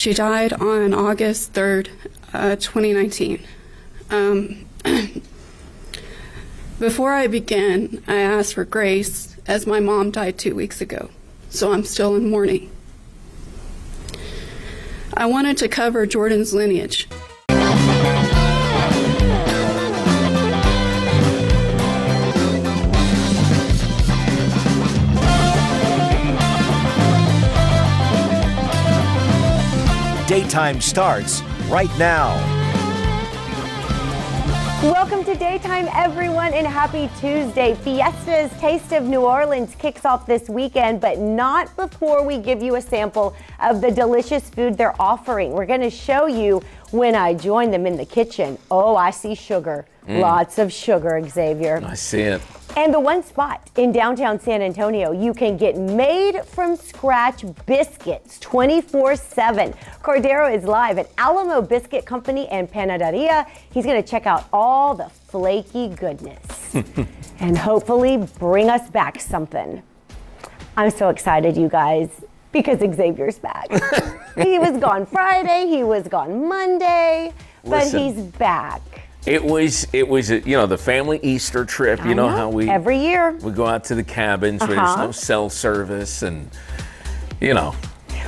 She died on August 3rd, 2019. Before I begin, I ask for grace as my mom died 2 weeks ago, so I'm still in mourning. I wanted to cover Jordan's lineage. Daytime starts right now. Welcome to Daytime, everyone, and happy Tuesday. Fiesta's Taste of New Orleans kicks off this weekend, but not before we give you a sample of the delicious food they're offering. We're going to show you when I join them in the kitchen. Oh, I see sugar. Lots of sugar, Xavier. I see it. And the one spot in downtown San Antonio, you can get made from scratch biscuits 24/7. Cordero is live at Alamo Biscuit Company and Panaderia. He's going to check out all the flaky goodness and hopefully bring us back something. I'm so excited, you guys, because Xavier's back. He was gone Friday, he was gone Monday, but he's back. It was the family Easter trip. You know how we every year we go out to the cabins where there's no cell service, and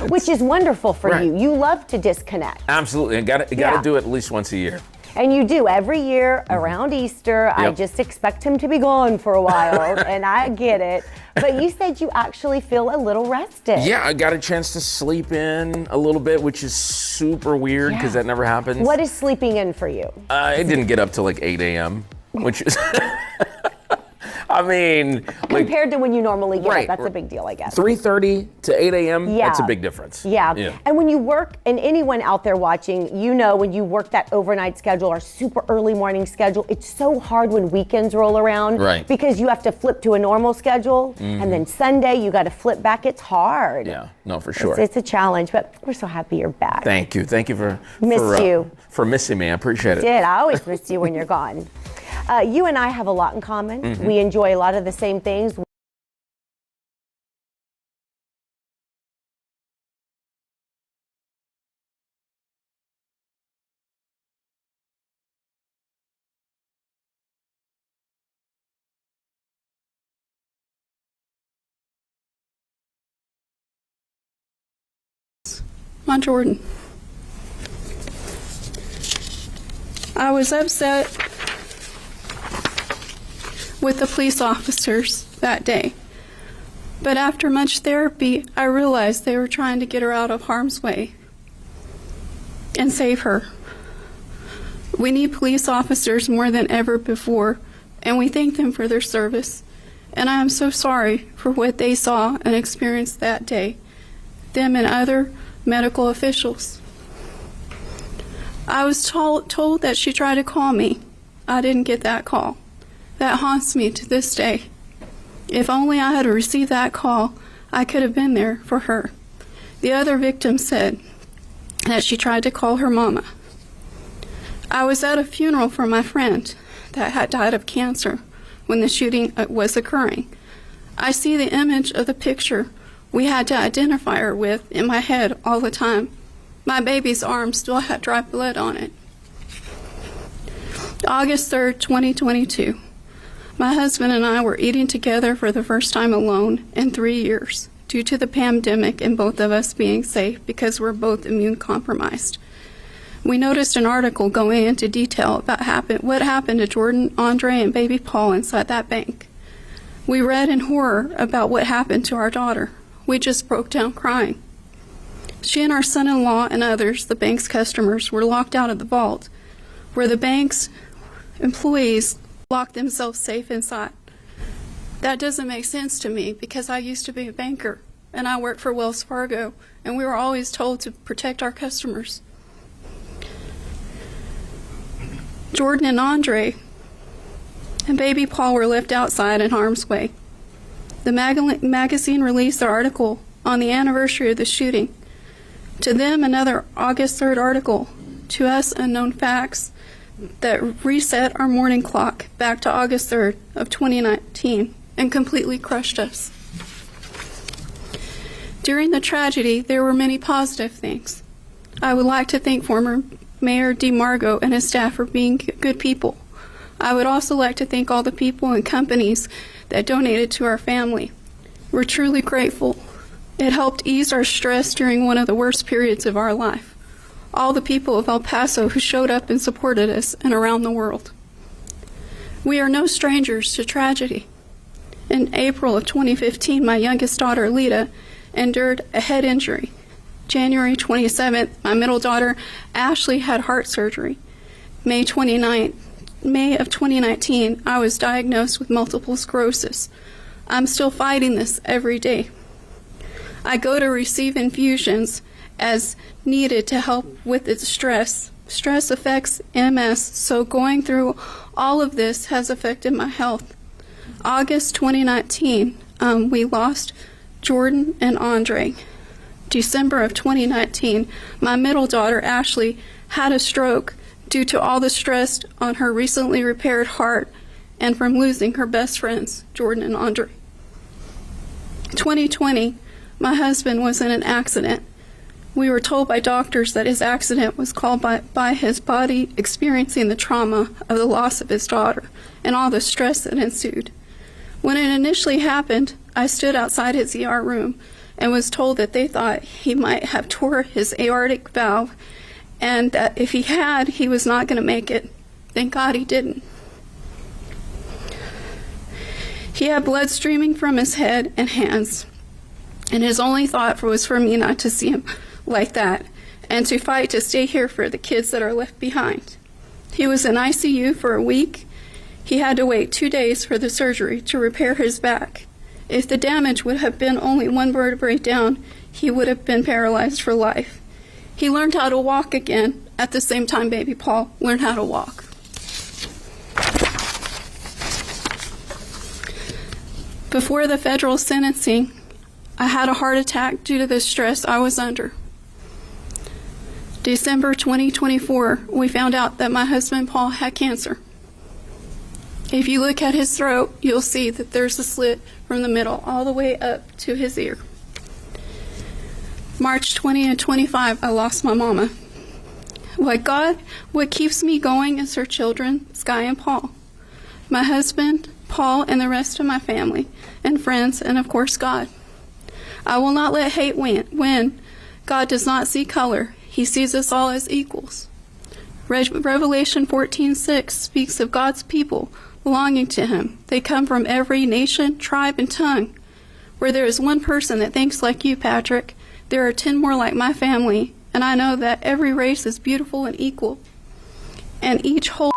which is wonderful for you. You love to disconnect. Absolutely, and got to do it at least once a year. And you do every year around Easter. I just expect him to be gone for a while, and I get it. But you said you actually feel a little rested. Yeah, I got a chance to sleep in a little bit, which is super weird because that never happens. What is sleeping in for you? I didn't get up till like 8 a.m., which is, I mean, compared to when you normally get up, that's a big deal, I guess. 3:30 to 8 a.m., that's a big difference. Yeah. And when you work, and anyone out there watching, when you work that overnight schedule or super early morning schedule, it's so hard when weekends roll around. Right. Because you have to flip to a normal schedule, and then Sunday you got to flip back. It's hard. Yeah, no, for sure. It's a challenge, but we're so happy you're back. Thank you for missing me. I appreciate it. I always miss you when you're gone. You and I have a lot in common. We enjoy a lot of the same things. On Jordan. I was upset with the police officers that day. But after much therapy, I realized they were trying to get her out of harm's way and save her. We need police officers more than ever before, and we thank them for their service. And I am so sorry for what they saw and experienced that day, them and other medical officials. I was told that she tried to call me. I didn't get that call. That haunts me to this day. If only I had received that call, I could have been there for her. The other victim said that she tried to call her mama. I was at a funeral for my friend that had died of cancer when the shooting was occurring. I see the image of the picture we had to identify her with in my head all the time. My baby's arm still had dry blood on it. August 3rd, 2022. My husband and I were eating together for the first time alone in 3 years due to the pandemic and both of us being safe because we're both immune compromised. We noticed an article going into detail about what happened to Jordan, Andre, and baby Paul inside that bank. We read in horror about what happened to our daughter. We just broke down crying. She and our son-in-law and others, the bank's customers, were locked out of the vault, where the bank's employees locked themselves safe inside. That doesn't make sense to me because I used to be a banker and I worked for Wells Fargo, and we were always told to protect our customers. Jordan and Andre and baby Paul were left outside in harm's way. The magazine released their article on the anniversary of the shooting. To them, another August 3rd article. To us, unknown facts that reset our morning clock back to August 3rd of 2019 and completely crushed us. During the tragedy, there were many positive things. I would like to thank former Mayor DeMargo and his staff for being good people. I would also like to thank all the people and companies that donated to our family. We're truly grateful. It helped ease our stress during one of the worst periods of our life. All the people of El Paso who showed up and supported us and around the world. We are no strangers to tragedy. In April of 2015, my youngest daughter, Lita, endured a head injury. January 27th, my middle daughter, Ashley, had heart surgery. May of 2019, I was diagnosed with multiple sclerosis. I'm still fighting this every day. I go to receive infusions as needed to help with its stress. Stress affects MS, so going through all of this has affected my health. August 2019, we lost Jordan and Andre. December of 2019, my middle daughter, Ashley, had a stroke due to all the stress on her recently repaired heart and from losing her best friends, Jordan and Andre. 2020, my husband was in an accident. We were told by doctors that his accident was caused by his body experiencing the trauma of the loss of his daughter and all the stress that ensued. When it initially happened, I stood outside his ER room and was told that they thought he might have tore his aortic valve and that if he had, he was not going to make it. Thank God he didn't. He had blood streaming from his head and hands, and his only thought was for me not to see him like that and to fight to stay here for the kids that are left behind. He was in ICU for a week. He had to wait 2 days for the surgery to repair his back. If the damage would have been only one vertebrae down, he would have been paralyzed for life. He learned how to walk again at the same time baby Paul learned how to walk. Before the federal sentencing, I had a heart attack due to the stress I was under. December 2024, we found out that my husband Paul had cancer. If you look at his throat, you'll see that there's a slit from the middle all the way up to his ear. March 20 and 25, I lost my mama. What keeps me going is her children, Sky and Paul. My husband, Paul, and the rest of my family and friends, and of course God. I will not let hate win. God does not see color. He sees us all as equals. Revelation 14:6 speaks of God's people belonging to him. They come from every nation, tribe, and tongue. Where there is one person that thinks like you, Patrick, there are 10 more like my family, and I know that every race is beautiful and equal, and each whole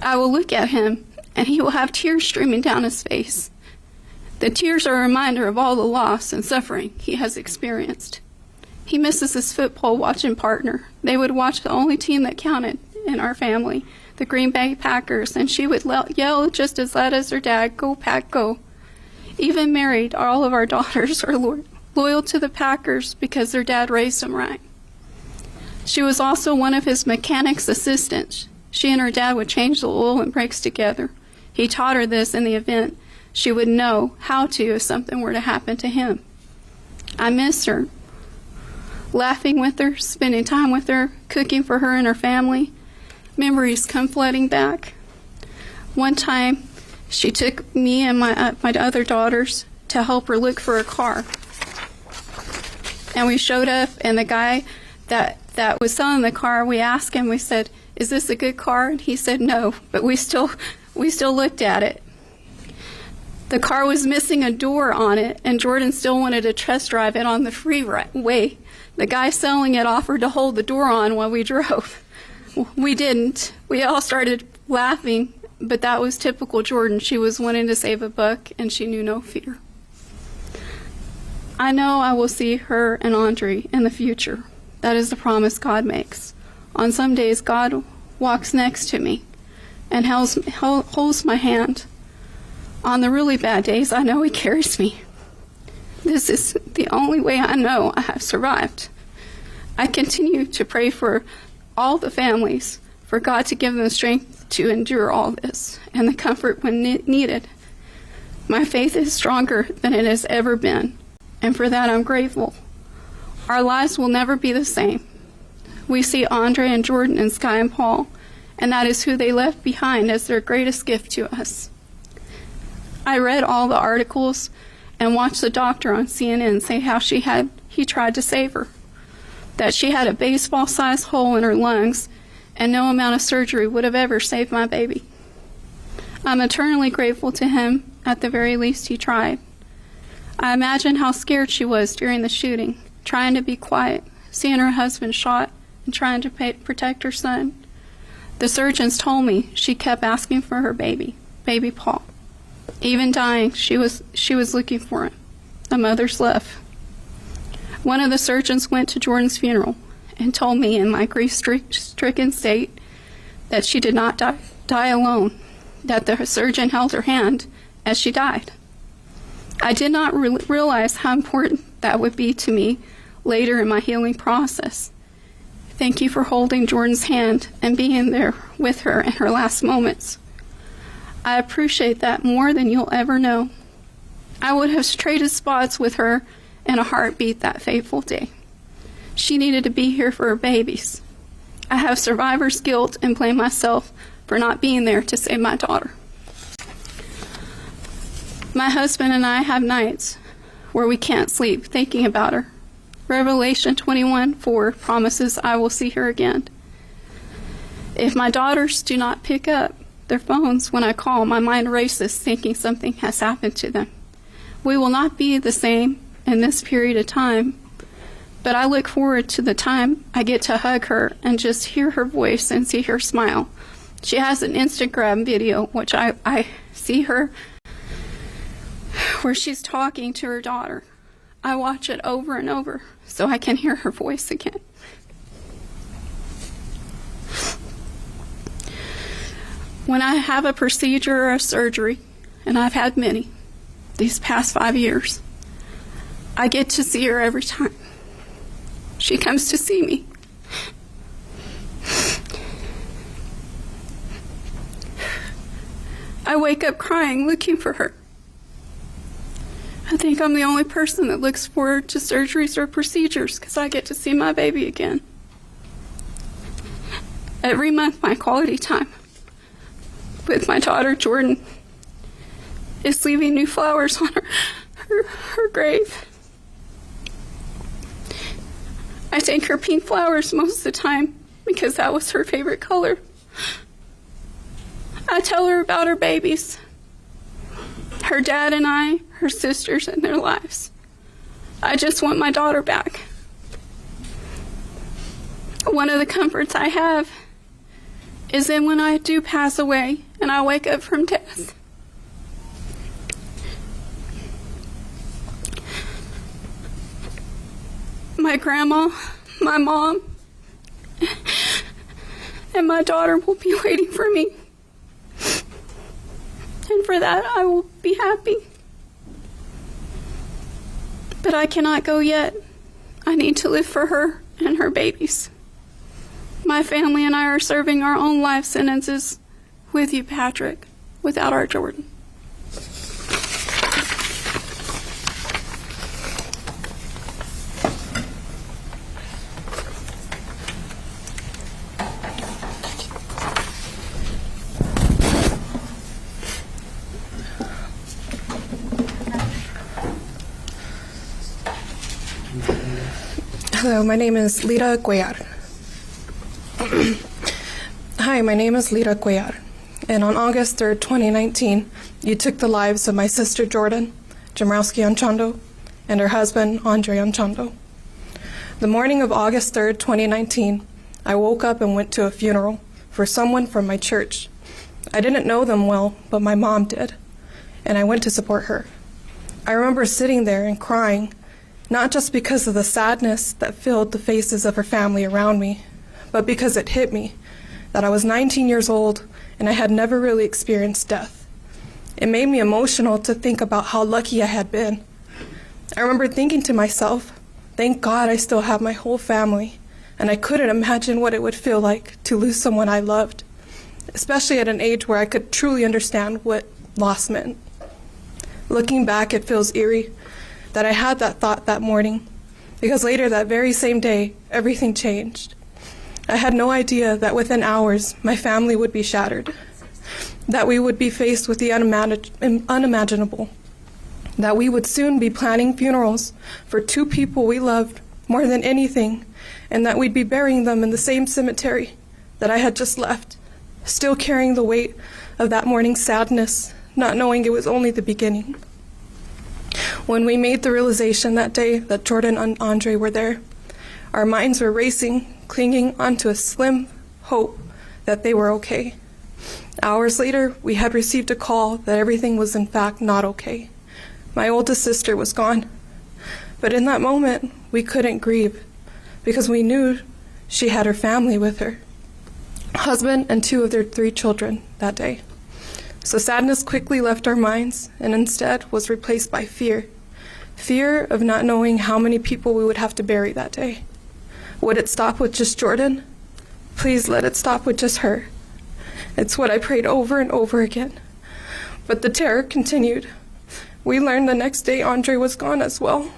I will look at him, and he will have tears streaming down his face. The tears are a reminder of all the loss and suffering he has experienced. He misses his football watching partner. They would watch the only team that counted in our family, the Green Bay Packers, and she would yell just as loud as her dad, "Go Pack, go." Even married, all of our daughters are loyal to the Packers because their dad raised them right. She was also one of his mechanic's assistants. She and her dad would change the oil and brakes together. He taught her this in the event she would know how to if something were to happen to him. I miss her. Laughing with her, spending time with her, cooking for her and her family. Memories come flooding back. One time, she took me and my other daughters to help her look for a car. And we showed up, and the guy that was selling the car, we asked him, we said, "Is this a good car?" And he said no, but we still looked at it. The car was missing a door on it, and Jordan still wanted to test drive it on the freeway. The guy selling it offered to hold the door on while we drove. We didn't. We all started laughing, but that was typical Jordan. She was wanting to save a buck, and she knew no fear. I know I will see her and Andre in the future. That is the promise God makes. On some days, God walks next to me and holds my hand. On the really bad days, I know He carries me. This is the only way I know I have survived. I continue to pray for all the families, for God to give them the strength to endure all this and the comfort when needed. My faith is stronger than it has ever been, and for that I'm grateful. Our lives will never be the same. We see Andre and Jordan and Sky and Paul, and that is who they left behind as their greatest gift to us. I read all the articles and watched the doctor on CNN say how he tried to save her, that she had a baseball-sized hole in her lungs and no amount of surgery would have ever saved my baby. I'm eternally grateful to him. At the very least, he tried. I imagine how scared she was during the shooting, trying to be quiet, seeing her husband shot and trying to protect her son. The surgeons told me she kept asking for her baby Paul. Even dying, she was looking for him, a mother's love. One of the surgeons went to Jordan's funeral and told me in my grief-stricken state that she did not die alone, that the surgeon held her hand as she died. I did not realize how important that would be to me later in my healing process. Thank you for holding Jordan's hand and being there with her in her last moments. I appreciate that more than you'll ever know. I would have traded spots with her in a heartbeat that fateful day. She needed to be here for her babies. I have survivor's guilt and blame myself for not being there to save my daughter. My husband and I have nights where we can't sleep thinking about her. Revelation 21:4 promises I will see her again. If my daughters do not pick up their phones when I call, my mind races thinking something has happened to them. We will not be the same in this period of time, but I look forward to the time I get to hug her and just hear her voice and see her smile. She has an Instagram video, which I see her, where she's talking to her daughter. I watch it over and over so I can hear her voice again. When I have a procedure or a surgery, and I've had many these past 5 years, I get to see her every time. She comes to see me. I wake up crying, looking for her. I think I'm the only person that looks forward to surgeries or procedures because I get to see my baby again. Every month, my quality time with my daughter, Jordan, is leaving new flowers on her grave. I take her pink flowers most of the time because that was her favorite color. I tell her about her babies, her dad and I, her sisters and their lives. I just want my daughter back. One of the comforts I have is that when I do pass away and I wake up from death, my grandma, my mom, and my daughter will be waiting for me. And for that, I will be happy. But I cannot go yet. I need to live for her and her babies. My family and I are serving our own life sentences with you, Patrick, without our Jordan. Hello, my name is Lira Cuellar. Hi, my name is Lira Cuellar, and on August 3rd, 2019, you took the lives of my sister Jordan Jamrowski Anchondo and her husband Andre Anchondo. The morning of August 3rd, 2019, I woke up and went to a funeral for someone from my church. I didn't know them well, but my mom did, and I went to support her. I remember sitting there and crying, not just because of the sadness that filled the faces of her family around me, but because it hit me that I was 19 years old and I had never really experienced death. It made me emotional to think about how lucky I had been. I remember thinking to myself, thank God I still have my whole family, and I couldn't imagine what it would feel like to lose someone I loved, especially at an age where I could truly understand what loss meant. Looking back, it feels eerie that I had that thought that morning, because later that very same day, everything changed. I had no idea that within hours, my family would be shattered, that we would be faced with the unimaginable, that we would soon be planning funerals for two people we loved more than anything, and that we'd be burying them in the same cemetery that I had just left, still carrying the weight of that morning's sadness, not knowing it was only the beginning. When we made the realization that day that Jordan and Andre were there, our minds were racing, clinging onto a slim hope that they were okay. Hours later, we had received a call that everything was in fact not okay. My oldest sister was gone. But in that moment, we couldn't grieve because we knew she had her family with her, husband and two of their 3 children that day. So sadness quickly left our minds and instead was replaced by fear. Fear of not knowing how many people we would have to bury that day. Would it stop with just Jordan? Please let it stop with just her. It's what I prayed over and over again. But the terror continued. We learned the next day Andre was gone as well,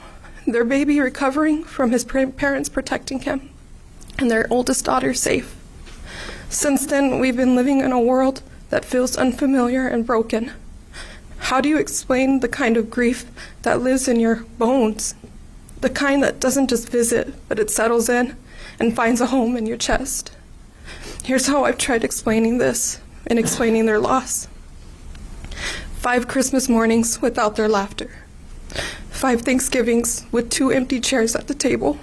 their baby recovering from his parents protecting him, and their oldest daughter safe. Since then, we've been living in a world that feels unfamiliar and broken. How do you explain the kind of grief that lives in your bones? The kind that doesn't just visit, but it settles in and finds a home in your chest. Here's how I've tried explaining this and explaining their loss. 5 Christmas mornings without their laughter. 5 Thanksgivings with 2 empty chairs at the table.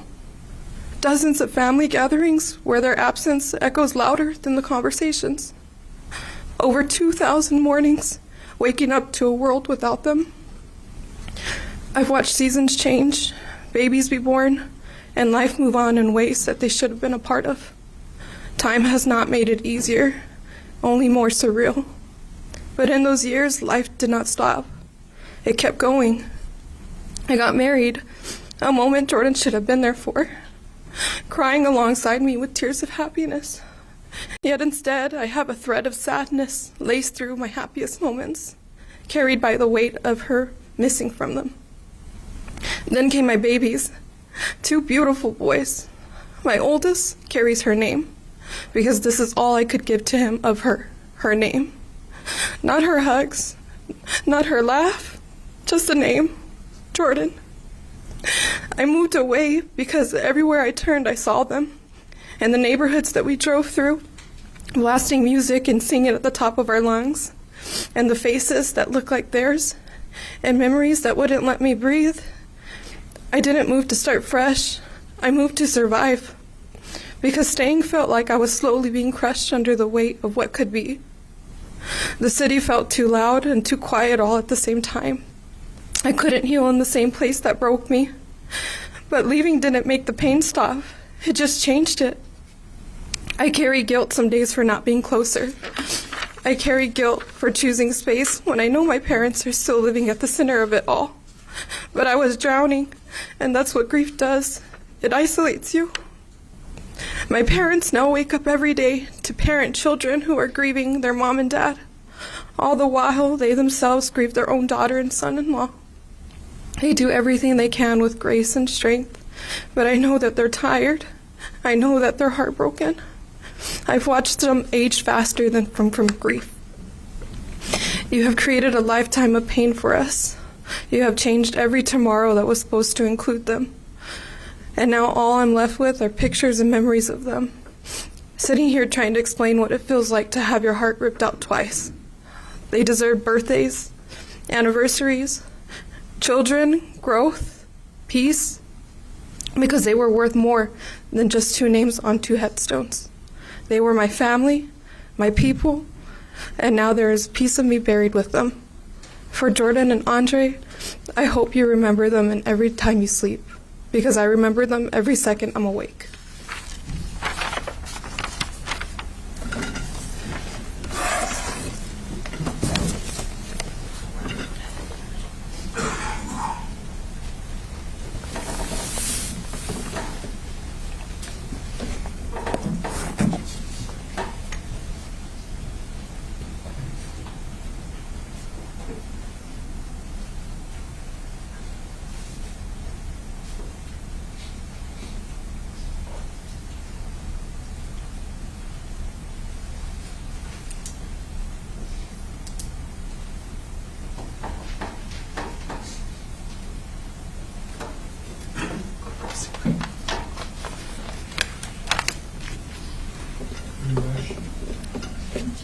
Dozens of family gatherings where their absence echoes louder than the conversations. Over 2,000 mornings waking up to a world without them. I've watched seasons change, babies be born, and life move on in ways that they should have been a part of. Time has not made it easier, only more surreal. But in those years, life did not stop. It kept going. I got married, a moment Jordan should have been there for, crying alongside me with tears of happiness. Yet instead, I have a thread of sadness laced through my happiest moments, carried by the weight of her missing from them. Then came my babies, 2 beautiful boys. My oldest carries her name, because this is all I could give to him of her name. Not her hugs, not her laugh, just the name, Jordan. I moved away because everywhere I turned I saw them. And the neighborhoods that we drove through, blasting music and singing at the top of our lungs, and the faces that looked like theirs, and memories that wouldn't let me breathe. I didn't move to start fresh. I moved to survive. because staying felt like I was slowly being crushed under the weight of what could be. The city felt too loud and too quiet all at the same time. I couldn't heal in the same place that broke me. But leaving didn't make the pain stop. It just changed it. I carry guilt some days for not being closer. I carry guilt for choosing space when I know my parents are still living at the center of it all. But I was drowning, and that's what grief does. It isolates you. My parents now wake up every day to parent children who are grieving their mom and dad. All the while, they themselves grieve their own daughter and son-in-law. They do everything they can with grace and strength, but I know that they're tired. I know that they're heartbroken. I've watched them age faster than from grief. You have created a lifetime of pain for us. You have changed every tomorrow that was supposed to include them. And now all I'm left with are pictures and memories of them. Sitting here trying to explain what it feels like to have your heart ripped out twice. They deserve birthdays, anniversaries, children, growth, peace, because they were worth more than just 2 names on 2 headstones. They were my family, my people, and now there is a piece of me buried with them. For Jordan and Andre, I hope you remember them in every time you sleep, because I remember them every second I'm awake.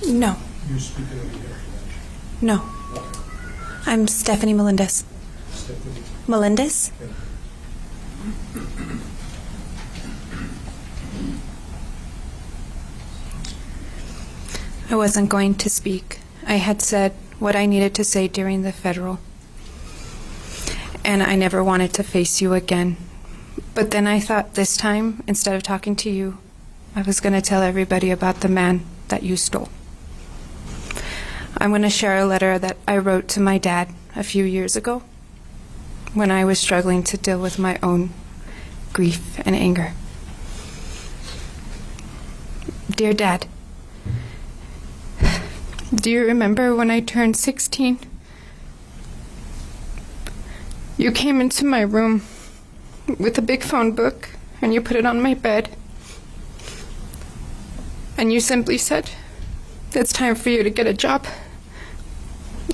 No. You're speaking of your No. I'm Stephanie Melendez. Stephanie. Melendez? Yeah. I wasn't going to speak. I had said what I needed to say during the federal. And I never wanted to face you again. But then I thought this time, instead of talking to you, I was going to tell everybody about the man that you stole. I'm going to share a letter that I wrote to my dad a few years ago when I was struggling to deal with my own grief and anger. Dear Dad, do you remember when I turned 16? You came into my room with a big phone book and you put it on my bed. And you simply said, "It's time for you to get a job."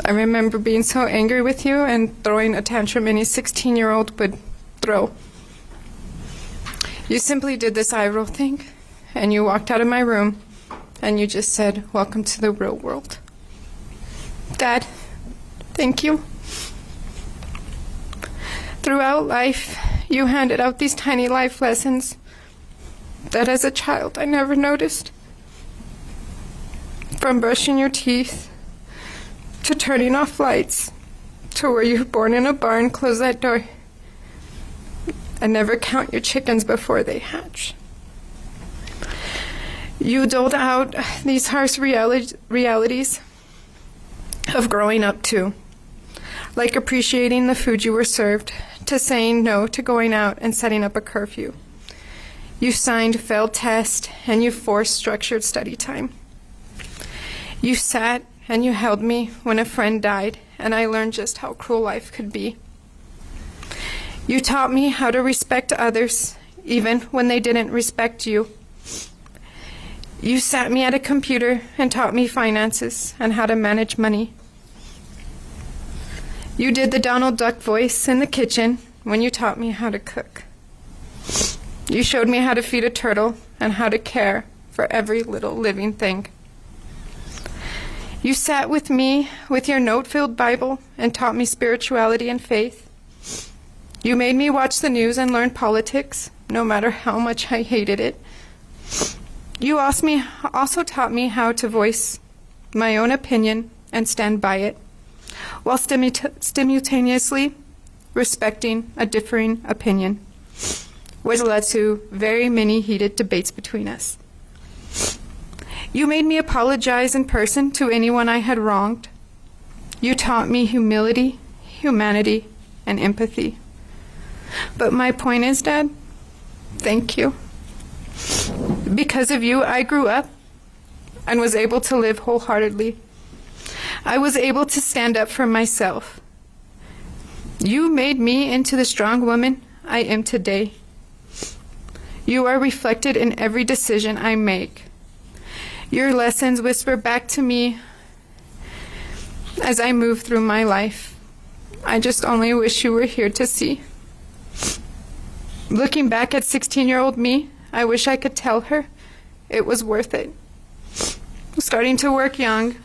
I remember being so angry with you and throwing a tantrum any 16-year-old would throw. You simply did this eye roll thing, and you walked out of my room, and you just said, "Welcome to the real world." Dad, thank you. Throughout life, you handed out these tiny life lessons that as a child I never noticed. From brushing your teeth, to turning off lights, to where you were born in a barn, close that door, and never count your chickens before they hatch. You doled out these harsh realities of growing up too, like appreciating the food you were served, to saying no to going out and setting up a curfew. You signed failed tests and you forced structured study time. You sat and you held me when a friend died, and I learned just how cruel life could be. You taught me how to respect others, even when they didn't respect you. You sat me at a computer and taught me finances and how to manage money. You did the Donald Duck voice in the kitchen when you taught me how to cook. You showed me how to feed a turtle and how to care for every little living thing. You sat with me with your note-filled Bible and taught me spirituality and faith. You made me watch the news and learn politics, no matter how much I hated it. You also taught me how to voice my own opinion and stand by it, while simultaneously respecting a differing opinion, which led to very many heated debates between us. You made me apologize in person to anyone I had wronged. You taught me humility, humanity, and empathy. But my point is, Dad, thank you. Because of you, I grew up and was able to live wholeheartedly. I was able to stand up for myself. You made me into the strong woman I am today. You are reflected in every decision I make. Your lessons whisper back to me as I move through my life. I just only wish you were here to see. Looking back at 16-year-old me, I wish I could tell her it was worth it. Starting to work young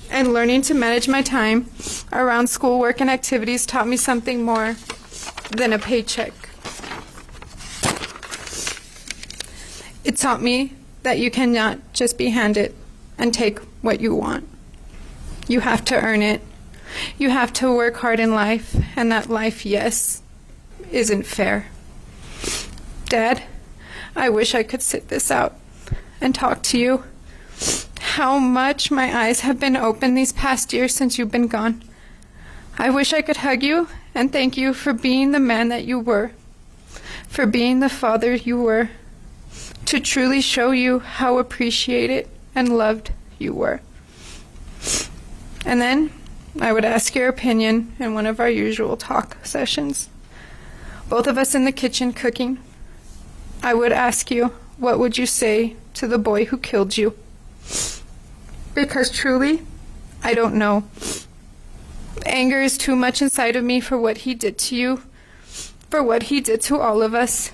and learning to manage my time around schoolwork and activities taught me something more than a paycheck. It taught me that you cannot just be handed and take what you want. You have to earn it. You have to work hard in life, and that life, yes, isn't fair. Dad, I wish I could sit this out and talk to you. How much my eyes have been open these past years since you've been gone. I wish I could hug you and thank you for being the man that you were, for being the father you were, to truly show you how appreciated and loved you were. And then I would ask your opinion in one of our usual talk sessions. Both of us in the kitchen cooking. I would ask you, what would you say to the boy who killed you? Because truly, I don't know. Anger is too much inside of me for what he did to you, for what he did to all of us.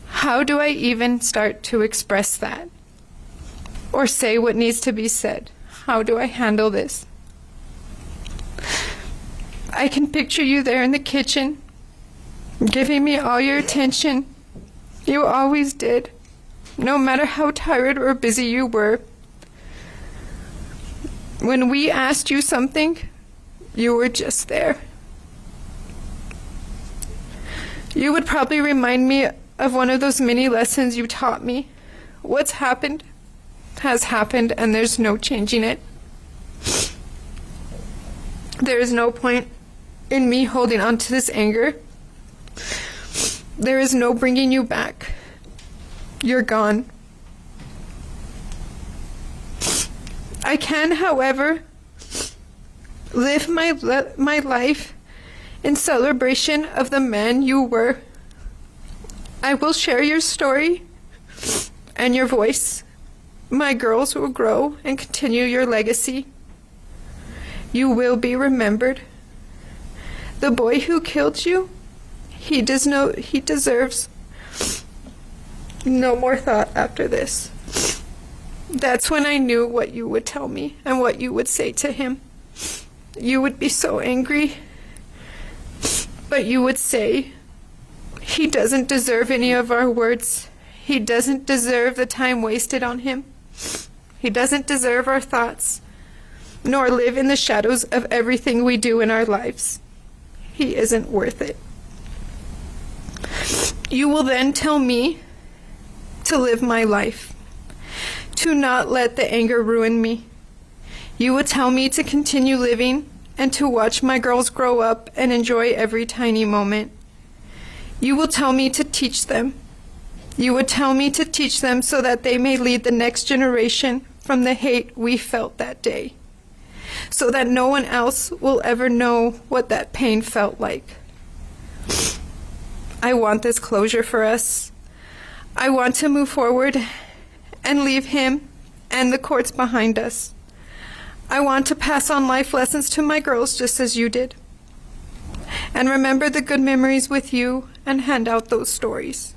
How do I even start to express that? Or say what needs to be said? How do I handle this? I can picture you there in the kitchen, giving me all your attention. You always did, no matter how tired or busy you were. When we asked you something, you were just there. You would probably remind me of one of those many lessons you taught me. What's happened has happened, and there's no changing it. There is no point in me holding on to this anger. There is no bringing you back. You're gone. I can, however, live my life in celebration of the man you were. I will share your story and your voice. My girls will grow and continue your legacy. You will be remembered. The boy who killed you, he deserves no more thought after this. That's when I knew what you would tell me and what you would say to him. You would be so angry, but you would say, he doesn't deserve any of our words. He doesn't deserve the time wasted on him. He doesn't deserve our thoughts, nor live in the shadows of everything we do in our lives. He isn't worth it. You will then tell me to live my life, to not let the anger ruin me. You will tell me to continue living and to watch my girls grow up and enjoy every tiny moment. You will tell me to teach them. You would tell me to teach them so that they may lead the next generation from the hate we felt that day, so that no one else will ever know what that pain felt like. I want this closure for us. I want to move forward and leave him and the courts behind us. I want to pass on life lessons to my girls just as you did, and remember the good memories with you and hand out those stories.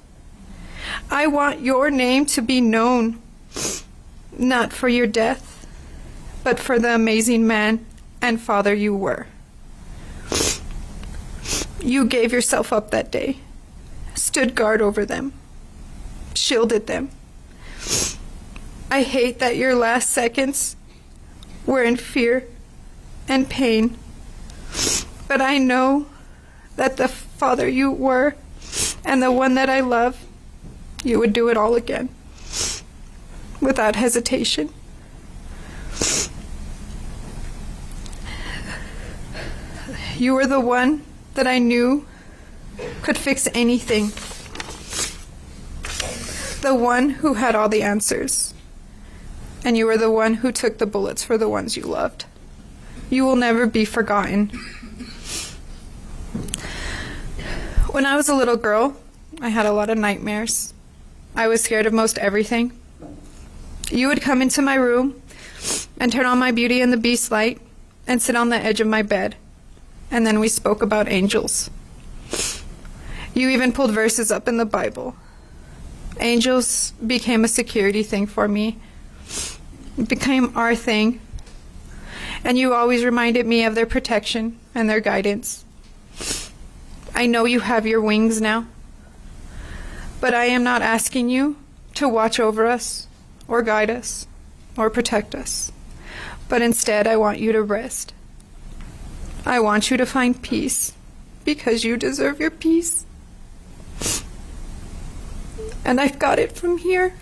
I want your name to be known, not for your death, but for the amazing man and father you were. You gave yourself up that day, stood guard over them, shielded them, I hate that your last seconds were in fear and pain. But I know that the father you were and the one that I love, you would do it all again, without hesitation. You were the one that I knew could fix anything. The one who had all the answers. And you were the one who took the bullets for the ones you loved. You will never be forgotten. When I was a little girl, I had a lot of nightmares. I was scared of most everything. You would come into my room and turn on my Beauty and the Beast light and sit on the edge of my bed. And then we spoke about angels. You even pulled verses up in the Bible. Angels became a security thing for me. It became our thing. And you always reminded me of their protection and their guidance. I know you have your wings now. But I am not asking you to watch over us or guide us or protect us. But instead, I want you to rest. I want you to find peace because you deserve your peace. And I've got it from here.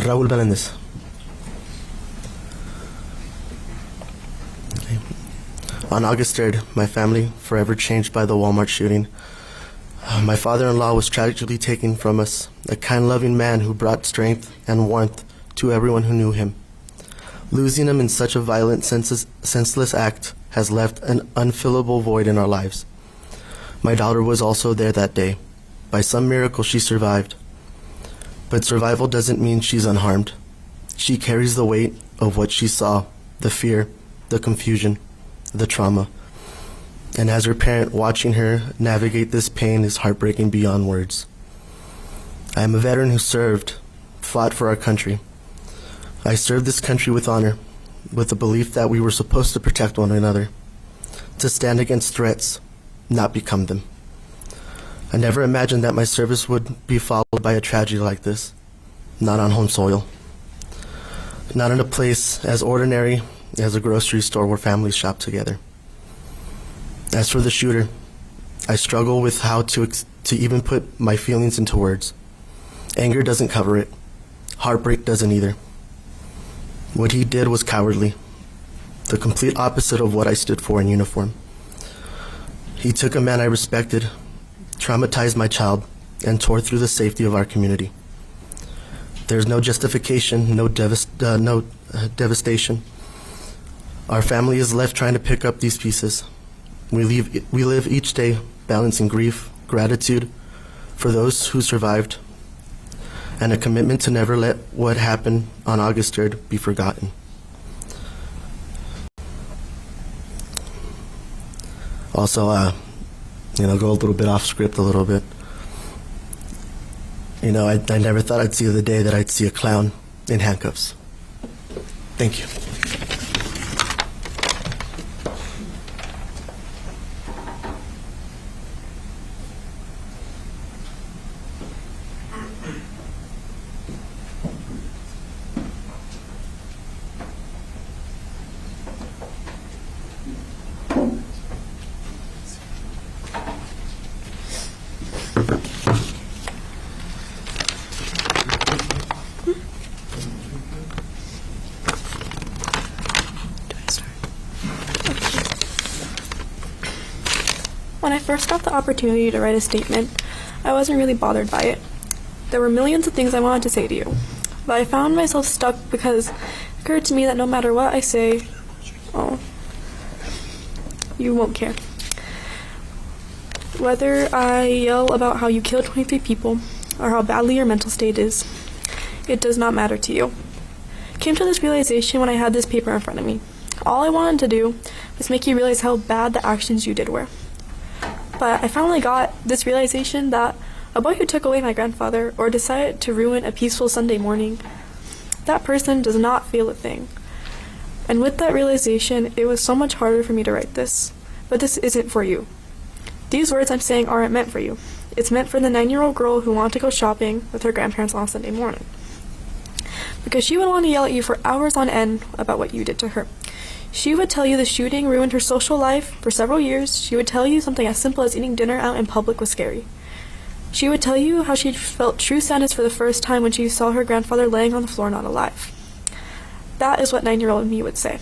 Raúl Meléndez. On August 3rd, my family, forever changed by the Walmart shooting. My father-in-law was tragically taken from us, a kind, loving man who brought strength and warmth to everyone who knew him. Losing him in such a violent, senseless act has left an unfillable void in our lives. My daughter was also there that day. By some miracle, she survived. But survival doesn't mean she's unharmed. She carries the weight of what she saw, the fear, the confusion, the trauma. And as her parent, watching her navigate this pain is heartbreaking beyond words. I am a veteran who served, fought for our country. I served this country with honor, with the belief that we were supposed to protect one another, to stand against threats, not become them. I never imagined that my service would be followed by a tragedy like this, not on home soil, not in a place as ordinary as a grocery store where families shop together. As for the shooter, I struggle with how to even put my feelings into words. Anger doesn't cover it. Heartbreak doesn't either. What he did was cowardly, the complete opposite of what I stood for in uniform. He took a man I respected, traumatized my child, and tore through the safety of our community. There's no justification, no devastation. Our family is left trying to pick up these pieces. We live each day balancing grief, gratitude for those who survived, and a commitment to never let what happened on August 3rd be forgotten. Also, go a little bit off script a little bit. I never thought I'd see the day that I'd see a clown in handcuffs. Thank you. When I first got the opportunity to write a statement, I wasn't really bothered by it. There were millions of things I wanted to say to you, but I found myself stuck because it occurred to me that no matter what I say, you won't care. Whether I yell about how you killed 23 people or how badly your mental state is, It does not matter to you. Came to this realization when I had this paper in front of me. All I wanted to do was make you realize how bad the actions you did were. But I finally got this realization that a boy who took away my grandfather or decided to ruin a peaceful Sunday morning, that person does not feel a thing. And with that realization, it was so much harder for me to write this. But this isn't for you. These words I'm saying aren't meant for you. It's meant for the 9-year-old girl who wanted to go shopping with her grandparents on Sunday morning. Because she would want to yell at you for hours on end about what you did to her. She would tell you the shooting ruined her social life for several years. She would tell you something as simple as eating dinner out in public was scary. She would tell you how she felt true sadness for the first time when she saw her grandfather laying on the floor not alive. That is what 9-year-old me would say.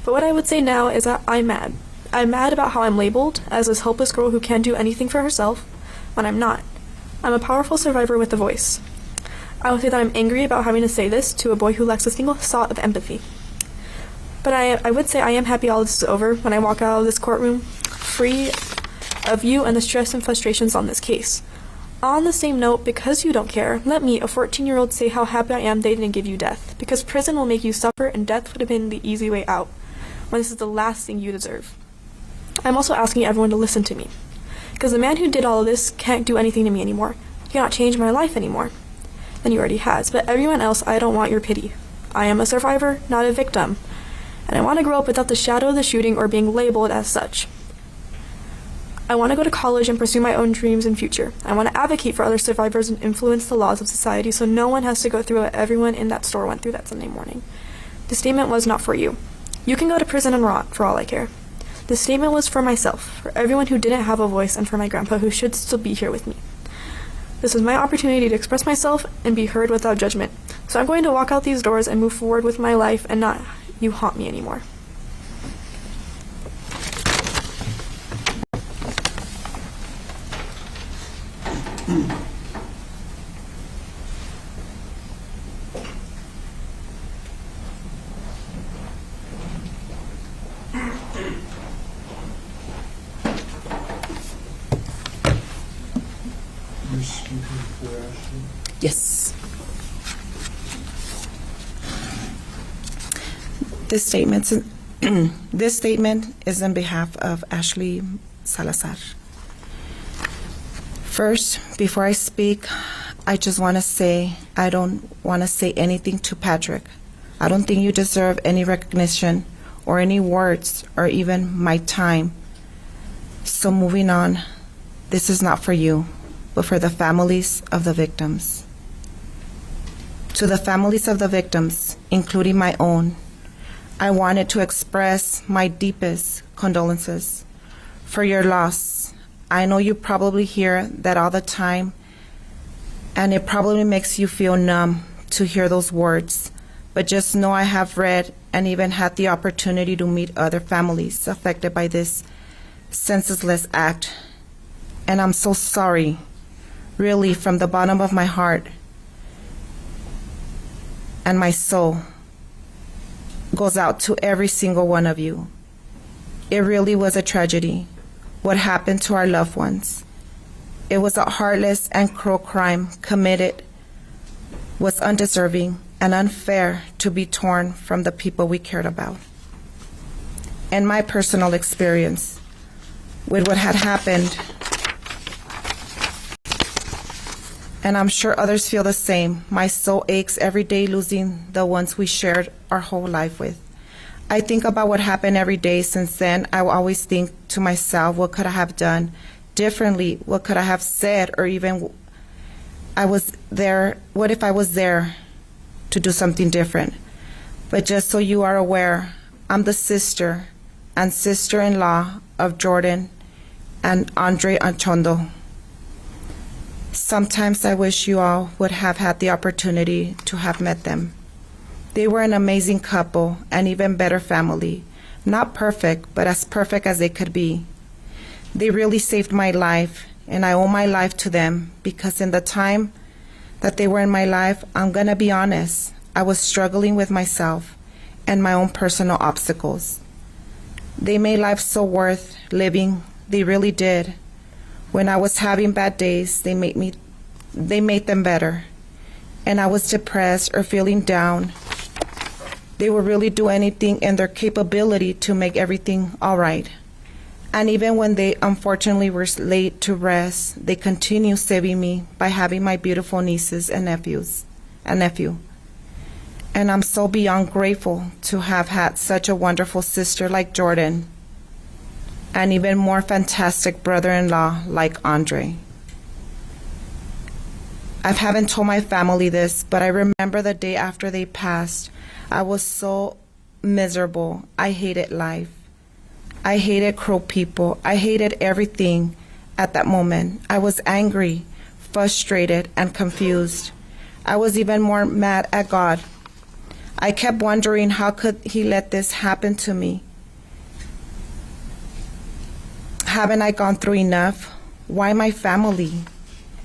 But what I would say now is that I'm mad. I'm mad about how I'm labeled as this helpless girl who can't do anything for herself when I'm not. I'm a powerful survivor with a voice. I would say that I'm angry about having to say this to a boy who lacks a single thought of empathy. But I would say I am happy all this is over when I walk out of this courtroom free of you and the stress and frustrations on this case. On the same note, because you don't care, let me, a 14-year-old, say how happy I am they didn't give you death. Because prison will make you suffer and death would have been the easy way out, when this is the last thing you deserve. I'm also asking everyone to listen to me. Because the man who did all of this can't do anything to me anymore. He cannot change my life anymore. Then he already has. But everyone else, I don't want your pity. I am a survivor, not a victim. And I want to grow up without the shadow of the shooting or being labeled as such. I want to go to college and pursue my own dreams and future. I want to advocate for other survivors and influence the laws of society so no one has to go through what everyone in that store went through that Sunday morning. The statement was not for you. You can go to prison and rot, for all I care. The statement was for myself, for everyone who didn't have a voice, and for my grandpa who should still be here with me. This is my opportunity to express myself and be heard without judgment. So I'm going to walk out these doors and move forward with my life and not you haunt me anymore. You're speaking for Ashley? Yes. This statement is on behalf of Ashley Salazar. First, before I speak, I just want to say I don't want to say anything to Patrick. I don't think you deserve any recognition or any words or even my time. So moving on, this is not for you, but for the families of the victims. To the families of the victims, including my own, I wanted to express my deepest condolences for your loss. I know you probably hear that all the time, and it probably makes you feel numb to hear those words. But just know I have read and even had the opportunity to meet other families affected by this senseless act. And I'm so sorry, really, from the bottom of my heart and my soul goes out to every single one of you. It really was a tragedy, what happened to our loved ones. It was a heartless and cruel crime committed, was undeserving and unfair to be torn from the people we cared about. And my personal experience with what had happened, and I'm sure others feel the same. My soul aches every day losing the ones we shared our whole life with. I think about what happened every day since then. I will always think to myself, what could I have done differently? What could I have said? Or even I was there, what if I was there to do something different? But just so you are aware, I'm the sister and sister-in-law of Jordan and Andre Anchondo. Sometimes I wish you all would have had the opportunity to have met them. They were an amazing couple, an even better family. Not perfect, but as perfect as they could be. They really saved my life, and I owe my life to them because in the time that they were in my life, I'm gonna be honest, I was struggling with myself and my own personal obstacles. They made life so worth living, they really did. When I was having bad days, they made them better. and I was depressed or feeling down, they would really do anything in their capability to make everything all right. And even when they unfortunately were late to rest, they continue saving me by having my beautiful nieces and nephew. And I'm so beyond grateful to have had such a wonderful sister like Jordan, and even more fantastic brother-in-law like Andre. I haven't told my family this, but I remember the day after they passed, I was so miserable. I hated life. I hated cruel people. I hated everything at that moment. I was angry, frustrated, and confused. I was even more mad at God. I kept wondering, how could He let this happen to me? Haven't I gone through enough? Why my family?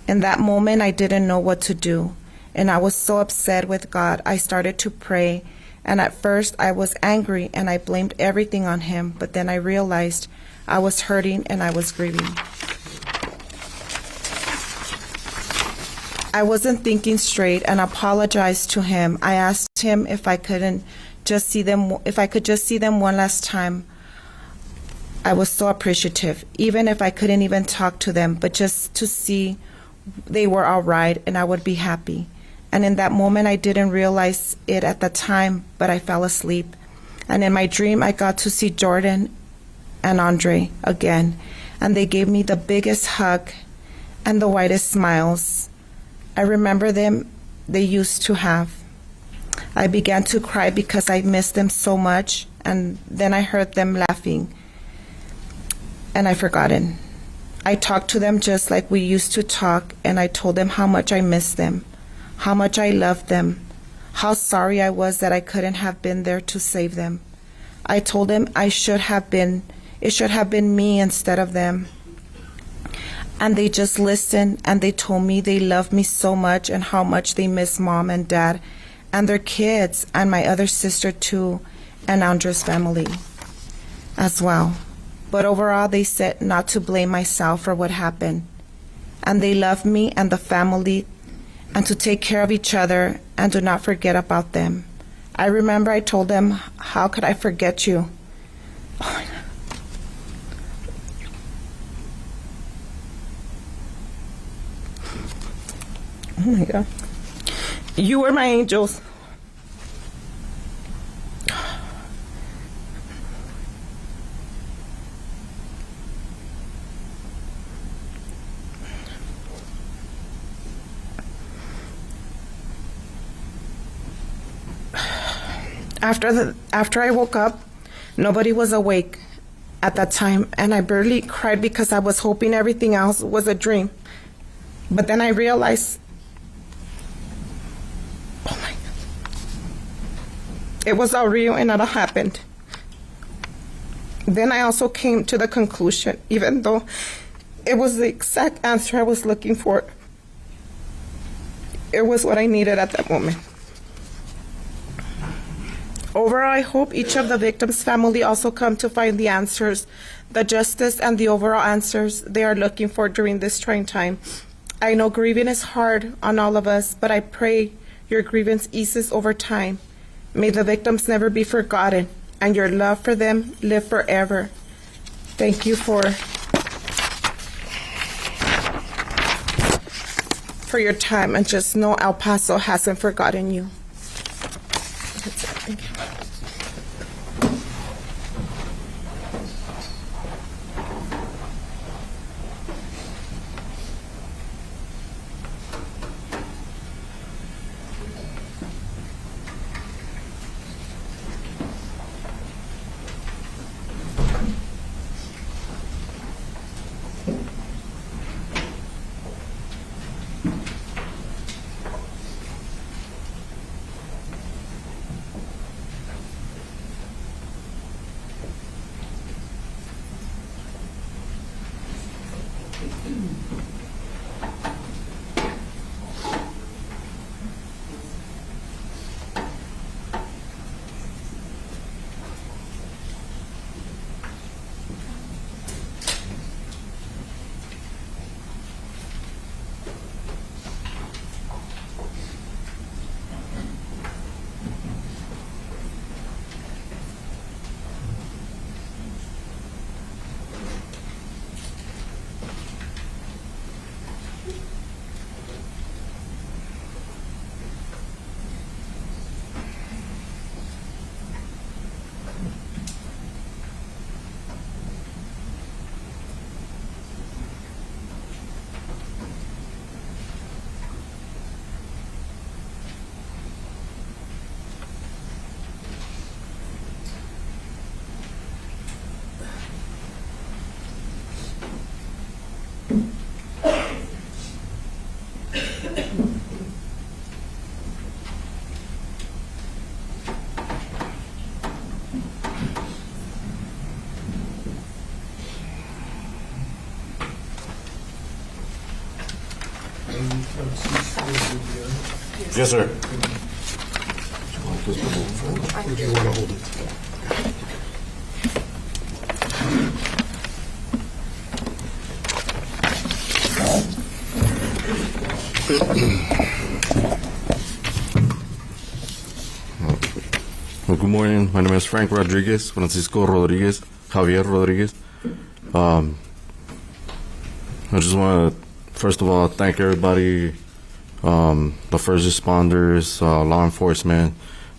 In that moment, I didn't know what to do, and I was so upset with God. I started to pray, and at first I was angry and I blamed everything on Him, but then I realized I was hurting and I was grieving. I wasn't thinking straight and apologized to Him. I asked Him if I could just see them one last time. I was so appreciative, even if I couldn't even talk to them, but just to see they were all right and I would be happy. And in that moment, I didn't realize it at the time, but I fell asleep. And in my dream, I got to see Jordan and Andre again, and they gave me the biggest hug and the widest smiles. I remember them they used to have. I began to cry because I missed them so much, and then I heard them laughing, and I forgotten. I talked to them just like we used to talk, and I told them how much I missed them, how much I loved them, how sorry I was that I couldn't have been there to save them. I told them it should have been me instead of them. And they just listened, and they told me they loved me so much and how much they miss Mom and Dad and their kids and my other sister too, and Andre's family as well. But overall, they said not to blame myself for what happened. And they loved me and the family, and to take care of each other and do not forget about them. I remember I told them, how could I forget you? Oh my God. You were my angels. After I woke up, nobody was awake at that time, and I barely cried because I was hoping everything else was a dream. But then I realized, oh my God, it was all real and it all happened. Then I also came to the conclusion, even though it was the exact answer I was looking for, it was what I needed at that moment. Overall, I hope each of the victims' family also come to find the answers, the justice, and the overall answers they are looking for during this trying time. I know grieving is hard on all of us, but I pray your grievance eases over time. May the victims never be forgotten, and your love for them live forever. Thank you for your time, and just know El Paso hasn't forgotten you. That's it. Thank you. Yes, sir. Would you want to hold it? Well, good morning. My name is Frank Rodriguez, Francisco Rodriguez, Javier Rodriguez. I just want to, first of all, thank everybody, the first responders, law enforcement,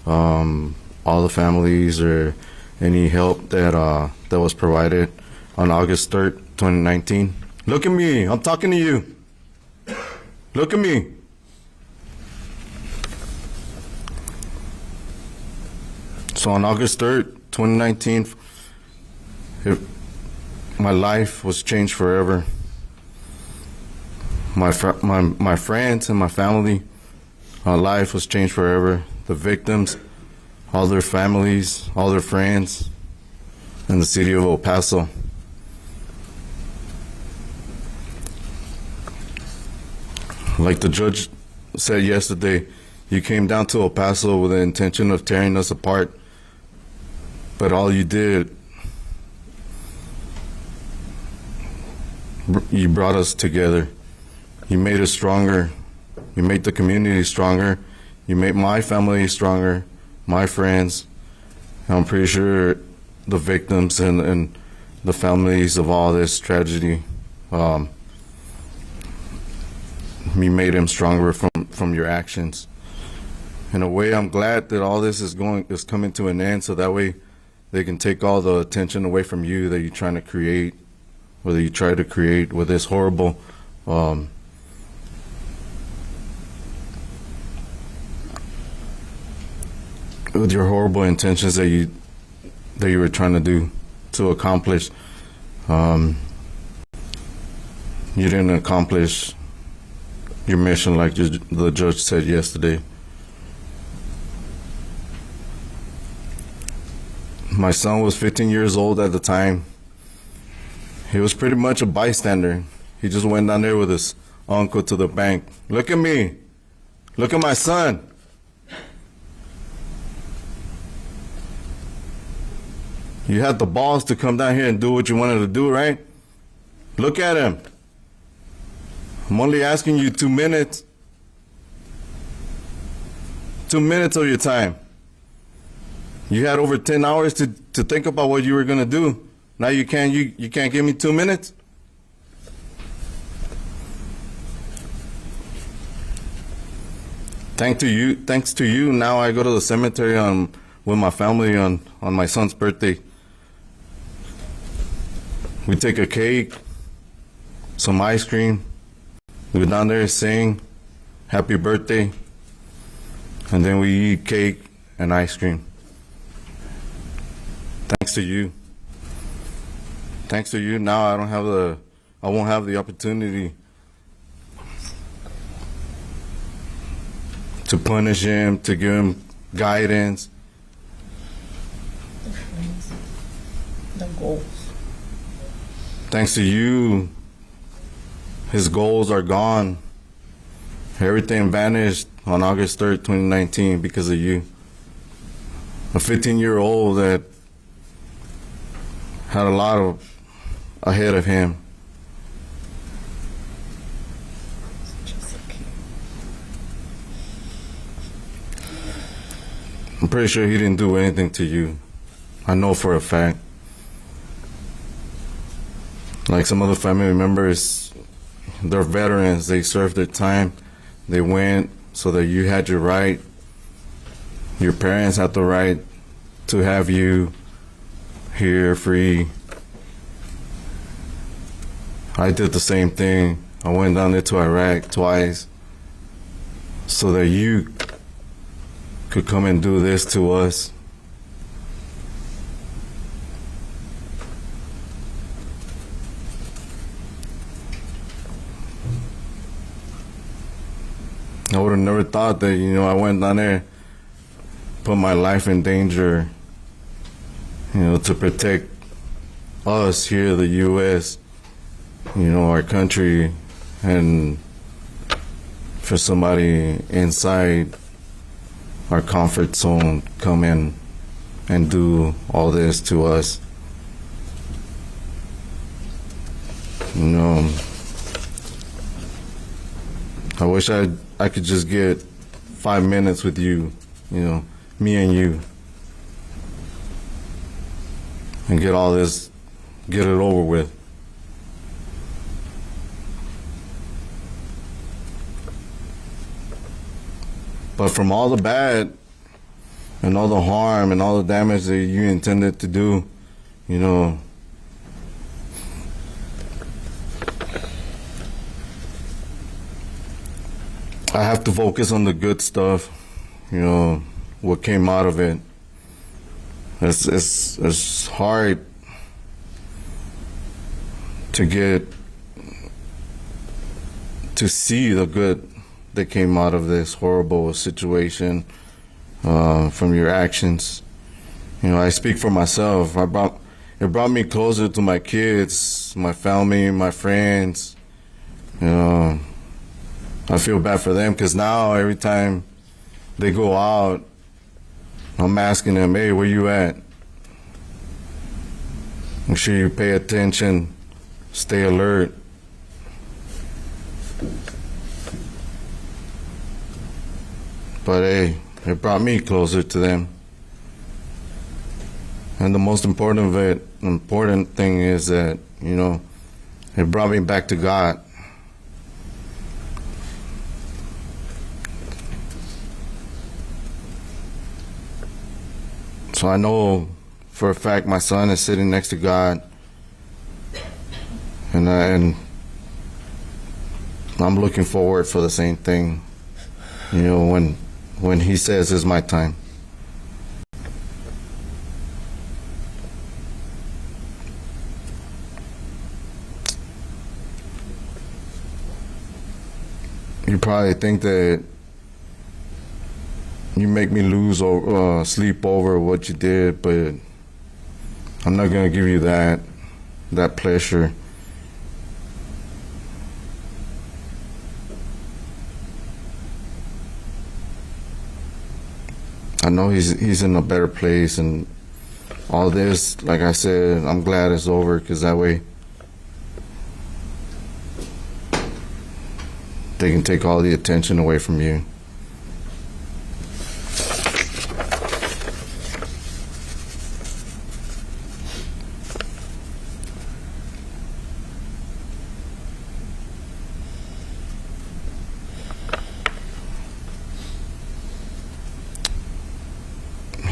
all the families, or any help that that was provided on August 3rd, 2019. Look at me. I'm talking to you. Look at me. So on August 3rd, 2019, my life was changed forever. My friends and my family, our life was changed forever. The victims, all their families, all their friends, in the city of El Paso. Like the judge said yesterday, you came down to El Paso with the intention of tearing us apart. But all you did, you brought us together. You made us stronger. You made the community stronger. You made my family stronger, my friends. I'm pretty sure the victims and the families of all this tragedy, you made them stronger from your actions. In a way, I'm glad that all this is coming to an end, so that way they can take all the attention away from you that you're trying to create, or that you try to create with this horrible, with your horrible intentions that you were trying to do, to accomplish. You didn't accomplish your mission like the judge said yesterday. My son was 15 years old at the time. He was pretty much a bystander. He just went down there with his uncle to the bank. Look at me. Look at my son. You had the balls to come down here and do what you wanted to do, right? Look at him. I'm only asking you 2 minutes. 2 minutes of your time. You had over 10 hours to think about what you were going to do. Now you can't give me 2 minutes? Thanks to you, now I go to the cemetery with my family on my son's birthday. We take a cake, some ice cream. We go down there, sing happy birthday, and then we eat cake and ice cream. Thanks to you. Thanks to you, now I won't have the opportunity to punish him, to give him guidance. The goals. Thanks to you, his goals are gone. Everything vanished on August 3rd, 2019 because of you. A 15-year-old that had a lot ahead of him. I'm pretty sure he didn't do anything to you. I know for a fact. Like some other family members, they're veterans. They served their time. They went so that you had your right. Your parents had the right to have you here free. I did the same thing. I went down there to Iraq twice so that you could come and do this to us. I would have never thought that, I went down there, put my life in danger, to protect us here, the U.S., our country, and for somebody inside our comfort zone come in and do all this to us. You know, I wish I could just get 5 minutes with you, you know, me and you, and get all this, get it over with. But from all the bad and all the harm and all the damage that you intended to do, you know, I have to focus on the good stuff, you know, what came out of it. It's hard to see the good that came out of this horrible situation from your actions. You know, I speak for myself. It brought me closer to my kids, my family, my friends. You know, I feel bad for them because now every time they go out, I'm asking them, hey, where you at? Make sure you pay attention, stay alert. But hey, it brought me closer to them. And the most important thing is that, you know, it brought me back to God. So I know for a fact my son is sitting next to God, and I'm looking forward for the same thing, you know, when he says it's my time. You probably think that you make me lose sleep over what you did, but I'm not gonna give you that pleasure. I know he's in a better place, and all this, like I said, I'm glad it's over, because that way they can take all the attention away from you.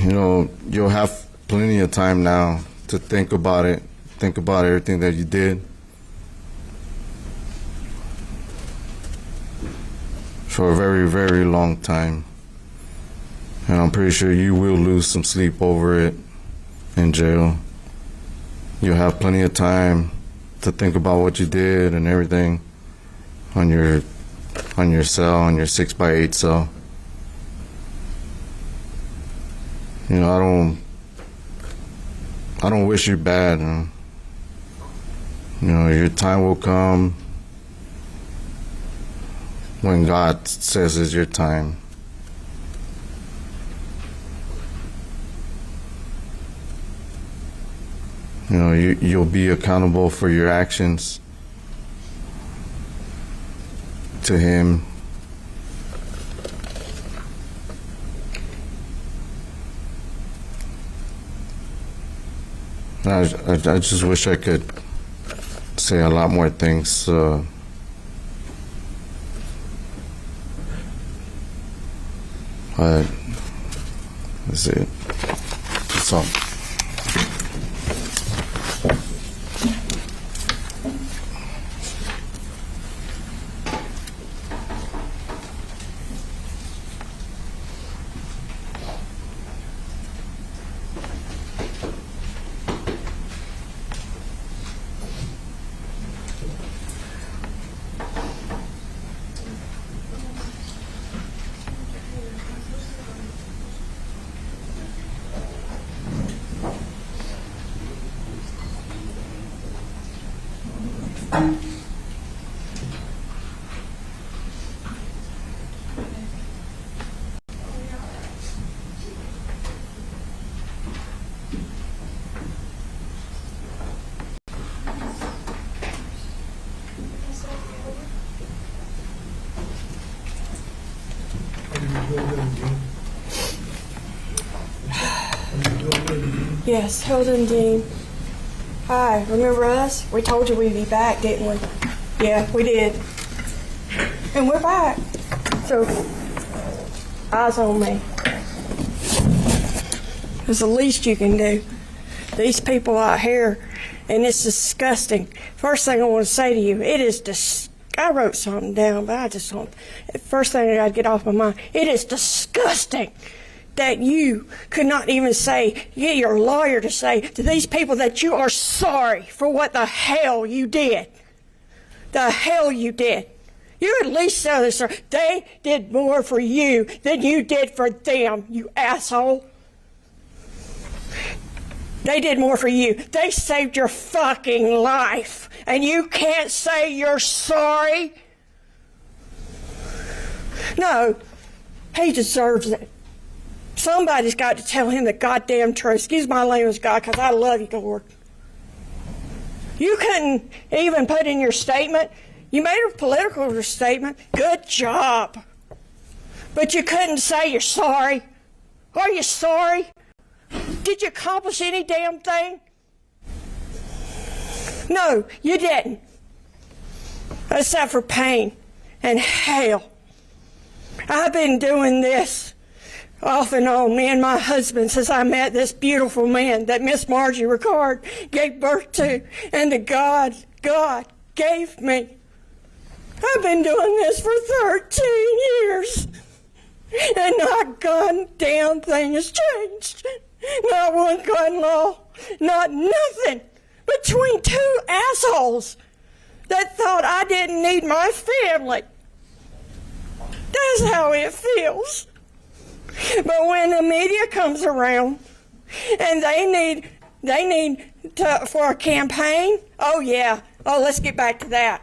You know, you'll have plenty of time now to think about it, think about everything that you did. For a very, very long time. And I'm pretty sure you will lose some sleep over it in jail. You'll have plenty of time to think about what you did and everything on your cell, on your 6x8 cell. You know, I don't wish you bad. You know, your time will come when God says it's your time. You know, you'll be accountable for your actions to Him. I just wish I could say a lot more things. But that's it. That's all. Yes, Hilton Dean. Hi, remember us? We told you we'd be back, didn't we? Yeah, we did. And we're back. So, eyes on me. It's the least you can do. These people out here, and it's disgusting. First thing I want to say to you, it is I wrote something down, but I just don't. First thing I got to get off my mind, it is disgusting that you could not even say, get your lawyer to say to these people that you are sorry for what the hell you did. The hell you did. You at least tell this, sir. They did more for you than you did for them, you asshole. They did more for you. They saved your fucking life. And you can't say you're sorry? No, he deserves it. Somebody's got to tell him the goddamn truth. Excuse my language, God, because I love you, Lord. You couldn't even put in your statement. You made a political statement. Good job. But you couldn't say you're sorry. Are you sorry? Did you accomplish any damn thing? No, you didn't. Except for pain and hell. I've been doing this off and on, me and my husband, since I met this beautiful man that Miss Margie Ricard gave birth to, and the God gave me. I've been doing this for 13 years, and not one damn thing has changed. Not one gun law, not nothing. Between two assholes that thought I didn't need my family. That's how it feels. But when the media comes around and they need for a campaign, oh yeah, let's get back to that.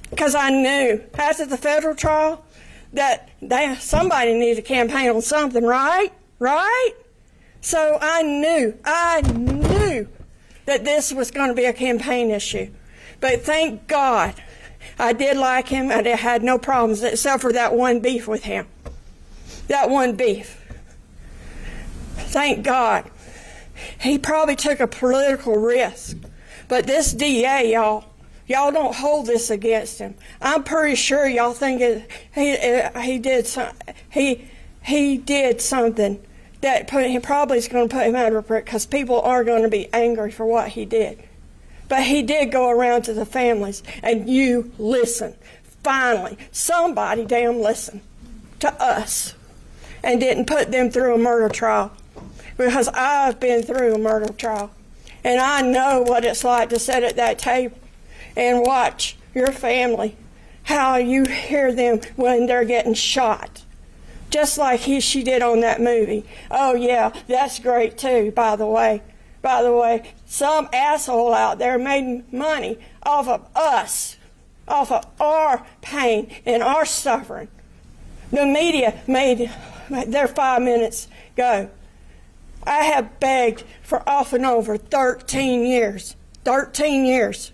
Because I knew after the federal trial that somebody needed a campaign on something, right? Right? So I knew that this was going to be a campaign issue. But thank God I did like him and I had no problems except for that one beef with him. That one beef. Thank God. He probably took a political risk. But this DA, y'all don't hold this against him. I'm pretty sure y'all think he did something that probably is going to put him out of it because people are going to be angry for what he did. But he did go around to the families, and you listen. Finally, somebody damn listened to us and didn't put them through a murder trial, because I've been through a murder trial, and I know what it's like to sit at that table and watch your family, how you hear them when they're getting shot. Just like she did on that movie. Oh yeah, that's great too, by the way. By the way, some asshole out there made money off of us, off of our pain and our suffering. The media made their 5 minutes go. I have begged for off and over 13 years. 13 years.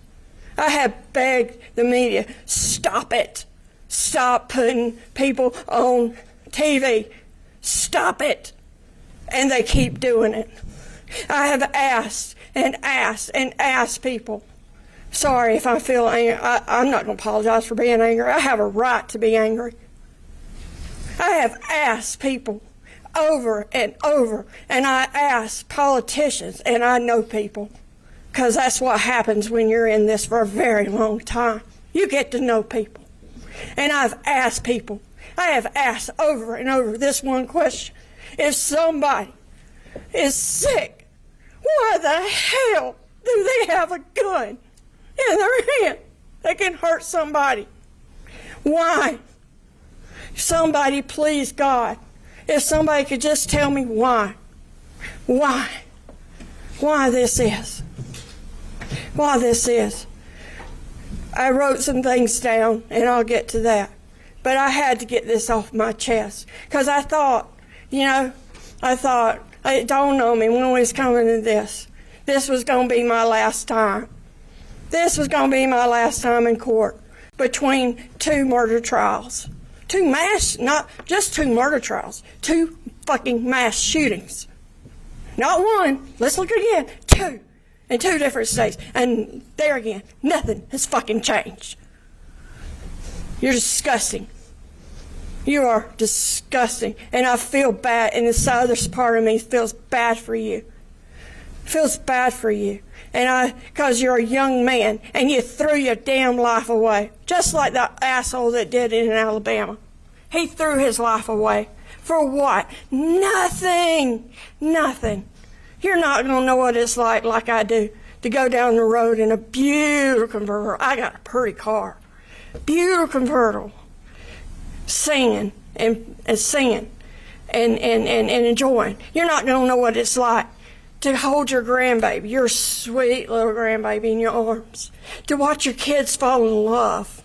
I have begged the media, stop it. Stop putting people on TV. Stop it. And they keep doing it. I have asked and asked and asked people. Sorry if I feel angry. I'm not going to apologize for being angry. I have a right to be angry. I have asked people over and over, and I ask politicians, and I know people, because that's what happens when you're in this for a very long time. You get to know people. And I've asked people, I have asked over and over this one question. If somebody is sick, why the hell do they have a gun in their hand that can hurt somebody? Why? Somebody, please, God, if somebody could just tell me why. Why this is. Why this is. I wrote some things down, and I'll get to that. But I had to get this off my chest, because I thought, it dawned on me when we was coming to this was going to be my last time. This was going to be my last time in court between two murder trials. not just 2 murder trials, 2 fucking mass shootings. Not 1, let's look again, 2, in 2 different states. And there again, nothing has fucking changed. You're disgusting. You are disgusting. And I feel bad, and this other part of me feels bad for you. Feels bad for you. And because you're a young man, and you threw your damn life away. Just like the asshole that did it in Alabama. He threw his life away. For what? Nothing. Nothing. You're not going to know what it's like I do, to go down the road in a beautiful convertible. I got a pretty car. Beautiful convertible. Singing and singing and enjoying. You're not going to know what it's like to hold your grandbaby, your sweet little grandbaby, in your arms, to watch your kids fall in love.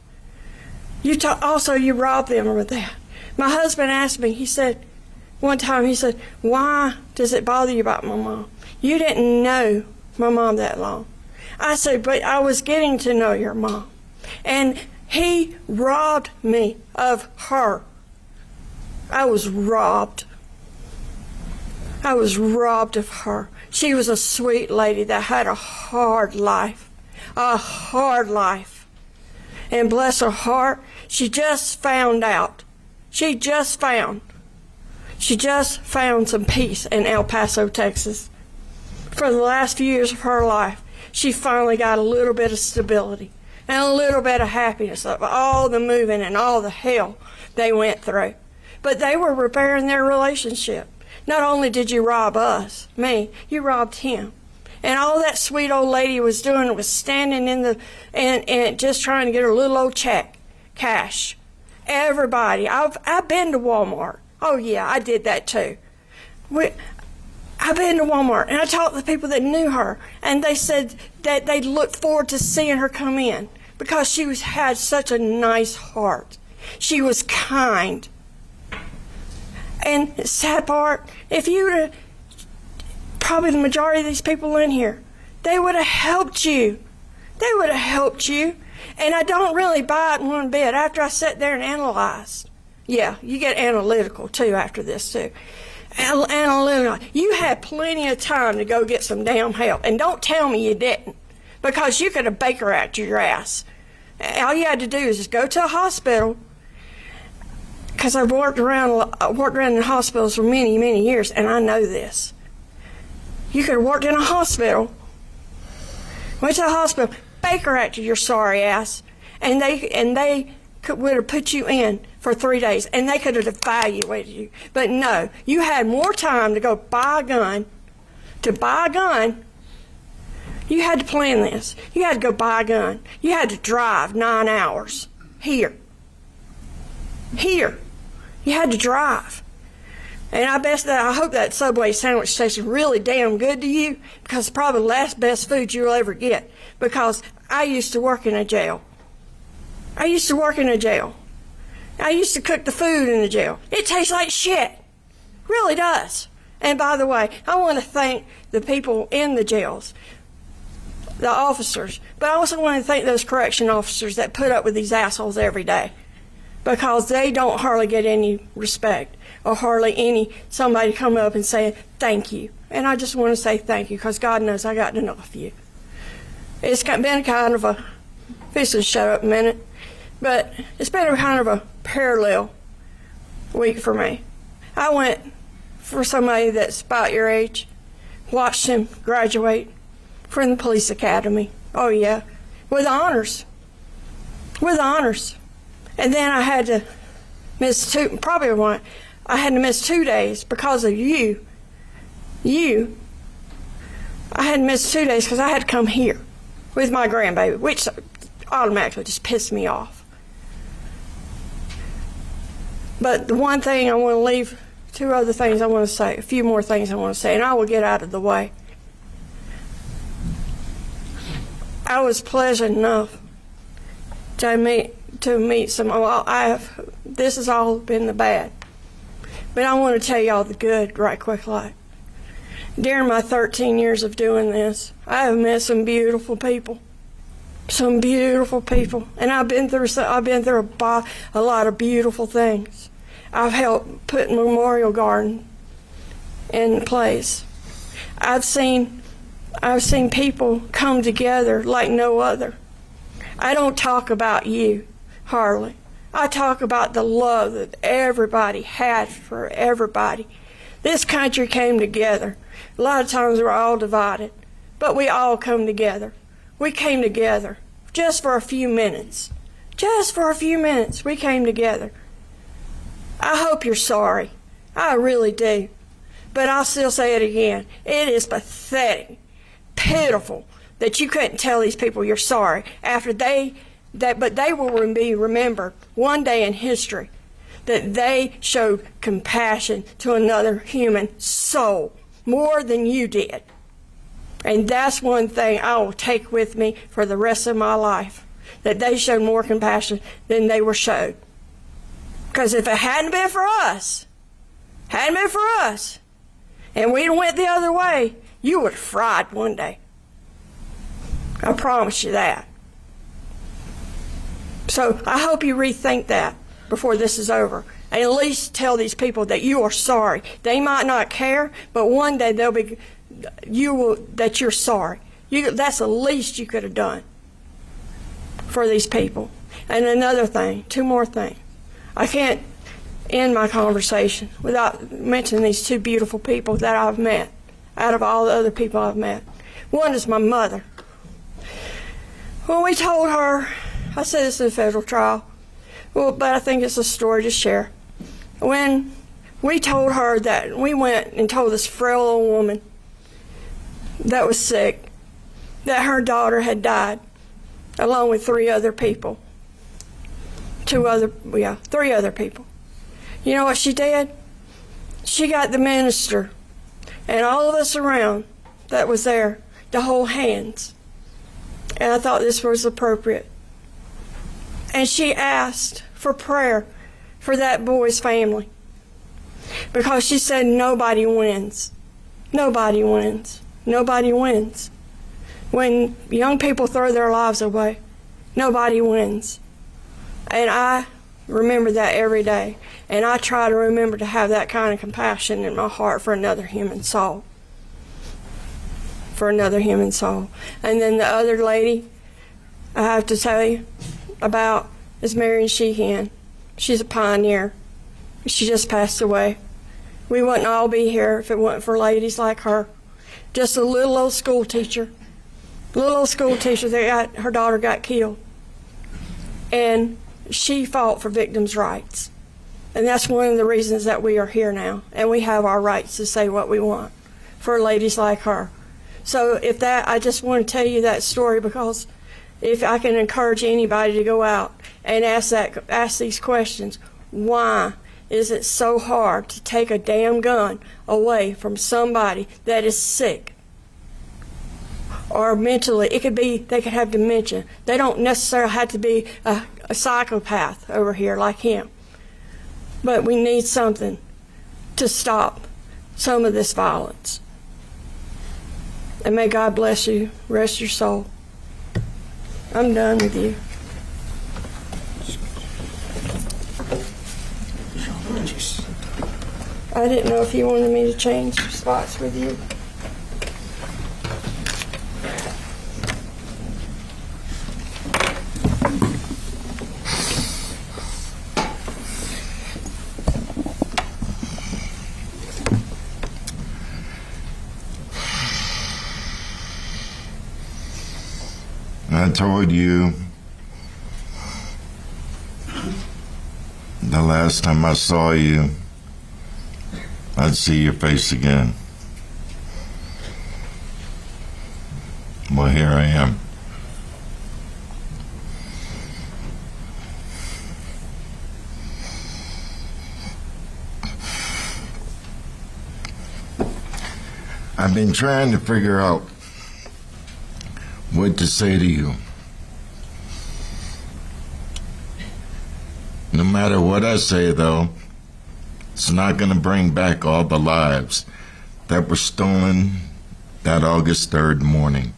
Also, you rob them of that. My husband asked me, he said, one time, he said, why does it bother you about my mom? You didn't know my mom that long. I said, but I was getting to know your mom. And he robbed me of her. I was robbed. I was robbed of her. She was a sweet lady that had a hard life. A hard life. And bless her heart, she just found out. She just found some peace in El Paso, Texas. For the last few years of her life, she finally got a little bit of stability and a little bit of happiness of all the moving and all the hell they went through. But they were repairing their relationship. Not only did you rob us, me, you robbed him. And all that sweet old lady was doing was standing in and just trying to get her little old check, cash. Everybody, I've been to Walmart. Oh yeah, I did that too. I've been to Walmart and I talked to the people that knew her, and they said that they looked forward to seeing her come in because she had such a nice heart. She was kind. And the sad part, if you probably the majority of these people in here, they would have helped you. They would have helped you. And I don't really buy it one bit after I sat there and analyzed. Yeah, you get analytical too after this too. Analytical. You had plenty of time to go get some damn help. And don't tell me you didn't, because you could have Baker acted your ass. All you had to do is just go to a hospital, because I've worked around in hospitals for many, many years, and I know this. You could have worked in a hospital, went to a hospital, Baker acted your sorry ass, and they would have put you in for 3 days, and they could have evaluated you. But no, you had more time to go buy a gun. To buy a gun, you had to plan this. You had to go buy a gun. You had to drive 9 hours here. You had to drive. And I hope that Subway sandwich station really damn good to you, because it's probably the last best food you'll ever get. Because I used to work in a jail. I used to cook the food in the jail. It tastes like shit. Really does. And by the way, I want to thank the people in the jails, the officers, but I also want to thank those correction officers that put up with these assholes every day, because they don't hardly get any respect or hardly somebody come up and say thank you. And I just want to say thank you, because God knows I got enough of you. It's been kind of a, this will shut up a minute, but it's been a kind of a parallel week for me. I went for somebody that's about your age, watched him graduate from the police academy. Oh yeah, with honors. And then I had to miss 2 days because of you. I had to miss 2 days because I had to come here with my grandbaby, which automatically just pissed me off. But the one thing I want to leave, 2 other things I want to say, a few more things I want to say, and I will get out of the way. I was pleasant enough to meet some, this has all been the bad. But I want to tell y'all the good right quick like. During my 13 years of doing this, I have met some beautiful people. some beautiful people, and I've been through a lot of beautiful things. I've helped put Memorial Garden in place. I've seen people come together like no other. I don't talk about you, hardly. I talk about the love that everybody had for everybody. This country came together. A lot of times we're all divided, but we all come together. We came together just for a few minutes. Just for a few minutes, we came together. I hope you're sorry. I really do. But I'll still say it again. It is pathetic, pitiful, that you couldn't tell these people you're sorry after but they will be remembered one day in history that they showed compassion to another human soul more than you did. And that's one thing I will take with me for the rest of my life, that they showed more compassion than they were showed. Because if it hadn't been for us, and we went the other way, you would have fried one day. I promise you that. So I hope you rethink that before this is over. And at least tell these people that you are sorry. They might not care, but one day that you're sorry. That's the least you could have done for these people. And another thing, two more things. I can't end my conversation without mentioning these two beautiful people that I've met out of all the other people I've met. One is my mother. When we told her, I said this in a federal trial, but I think it's a story to share. When we told her that we went and told this frail old woman that was sick that her daughter had died, along with three other people. Three other people. You know what she did? She got the minister and all of us around that was there to hold hands. And I thought this was appropriate. And she asked for prayer for that boy's family. Because she said nobody wins. Nobody wins. Nobody wins. When young people throw their lives away, nobody wins. And I remember that every day. And I try to remember to have that kind of compassion in my heart for another human soul. For another human soul. And then the other lady I have to tell you about is Marion Sheehan. She's a pioneer. She just passed away. We wouldn't all be here if it wasn't for ladies like her. Just a little old school teacher. Little old school teacher that her daughter got killed. And she fought for victims' rights. And that's one of the reasons that we are here now. And we have our rights to say what we want for ladies like her. So I just want to tell you that story because if I can encourage anybody to go out and ask these questions, why is it so hard to take a damn gun away from somebody that is sick? Or mentally, they could have dementia. They don't necessarily have to be a psychopath over here like him. But we need something to stop some of this violence. And may God bless you, rest your soul. I'm done with you. I didn't know if you wanted me to change spots with you. I told you the last time I saw you, I'd see your face again. Well, here I am. I've been trying to figure out what to say to you. No matter what I say, though, it's not going to bring back all the lives that were stolen that August 3rd morning,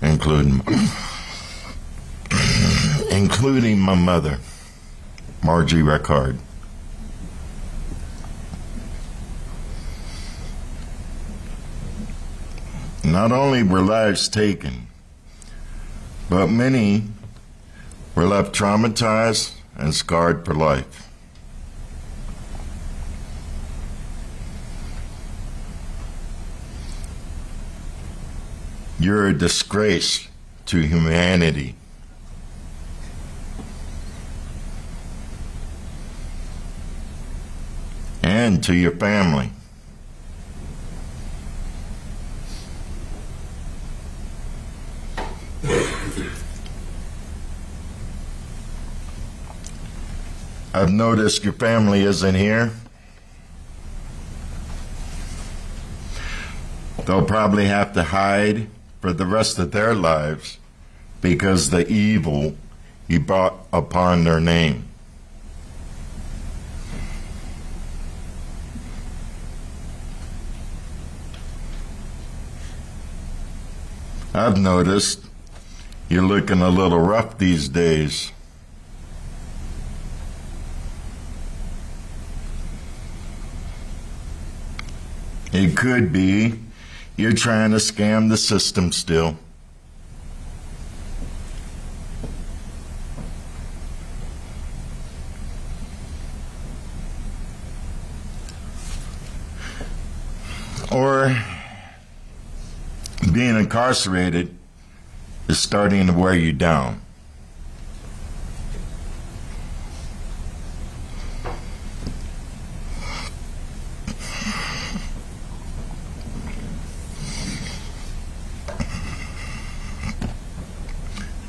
including including my mother, Margie Rickard. Not only were lives taken, but many were left traumatized and scarred for life. You're a disgrace to humanity. And to your family. I've noticed your family isn't here. They'll probably have to hide for the rest of their lives because the evil you brought upon their name. I've noticed you're looking a little rough these days. It could be you're trying to scam the system still. Or being incarcerated is starting to wear you down.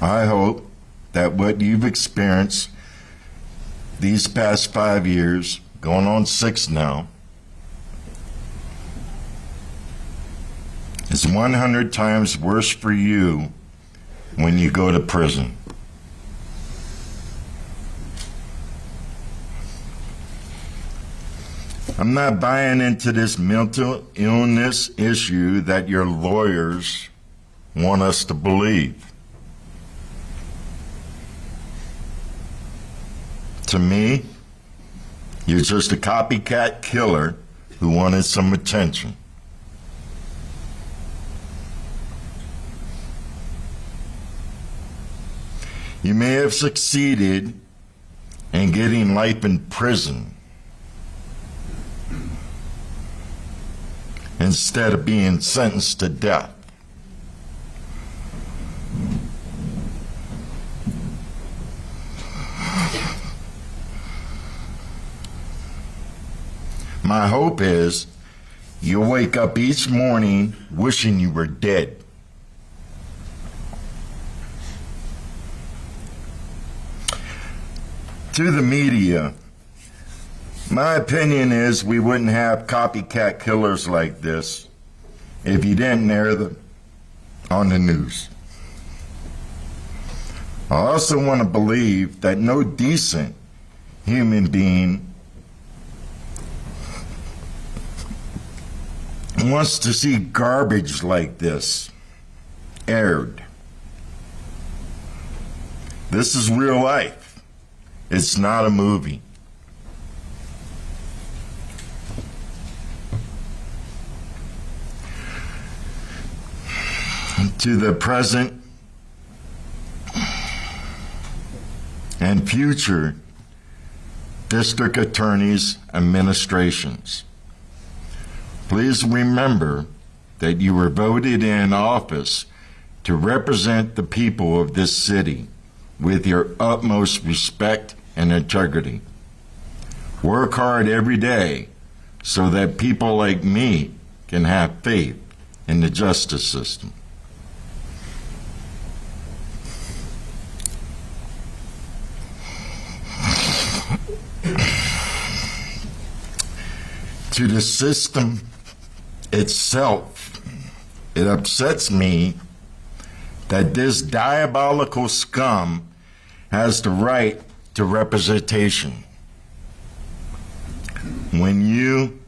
I hope that what you've experienced these past 5 years, going on 6 now, is 100 times worse for you when you go to prison. I'm not buying into this mental illness issue that your lawyers want us to believe. To me, you're just a copycat killer who wanted some attention. You may have succeeded in getting life in prison instead of being sentenced to death. My hope is you'll wake up each morning wishing you were dead. To the media, my opinion is we wouldn't have copycat killers like this if you didn't air them on the news. I also want to believe that no decent human being wants to see garbage like this aired. This is real life. It's not a movie. To the present and future district attorneys, administrations, please remember that you were voted in office to represent the people of this city with your utmost respect and integrity. Work hard every day so that people like me can have faith in the justice system. To the system itself, it upsets me that this diabolical scum has the right to representation when you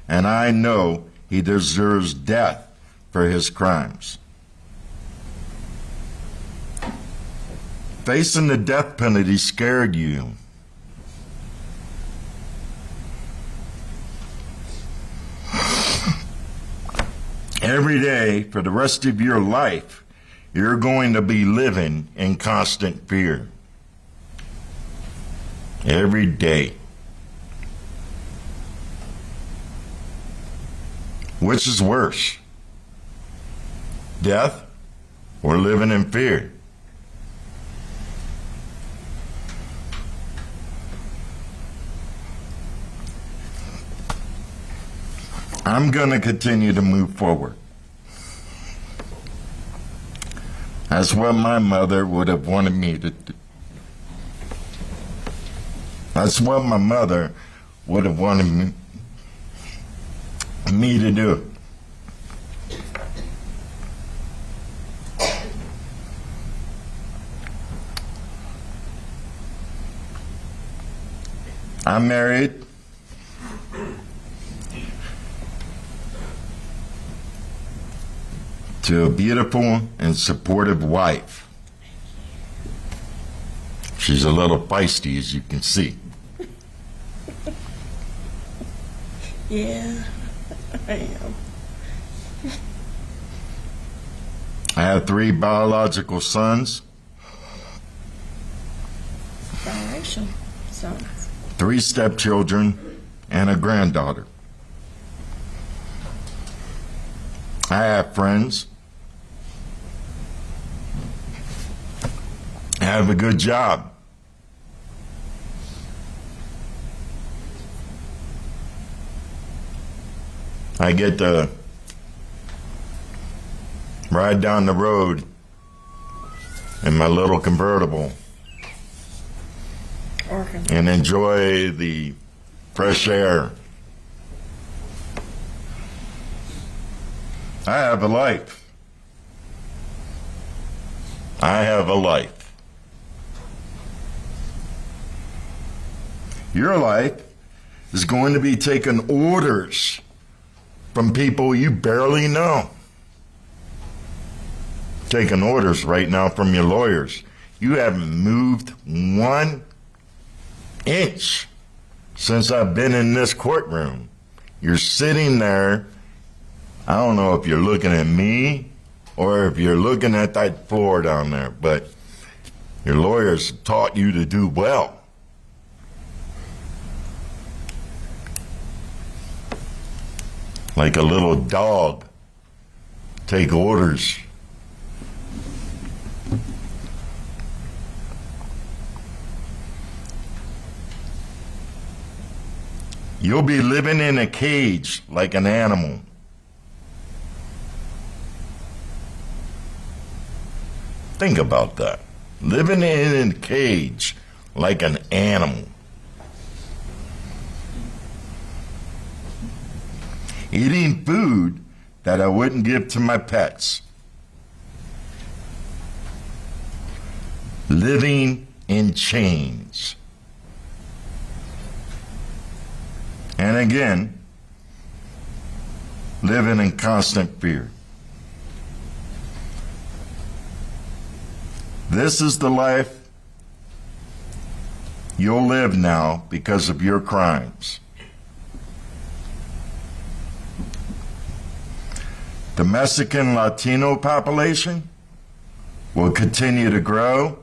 and I know he deserves death for his crimes. Facing the death penalty scared you. Every day for the rest of your life, you're going to be living in constant fear. Every day. Which is worse? Death or living in fear? I'm going to continue to move forward. That's what my mother would have wanted me to do. That's what my mother would have wanted me to do. I'm married to a beautiful and supportive wife. She's a little feisty, as you can see. Yeah, I am. I have 3 biological sons, Biracial sons. 3 stepchildren, and a granddaughter. I have friends. I have a good job. I get to ride down the road in my little convertible and enjoy the fresh air. I have a life. I have a life. Your life is going to be taking orders from people you barely know. Taking orders right now from your lawyers. You haven't moved 1 inch since I've been in this courtroom. You're sitting there. I don't know if you're looking at me or if you're looking at that floor down there, but your lawyers taught you to do well. Like a little dog, take orders. You'll be living in a cage like an animal. Think about that. Living in a cage like an animal. Eating food that I wouldn't give to my pets. Living in chains. And again, living in constant fear. This is the life you'll live now because of your crimes. The Mexican Latino population will continue to grow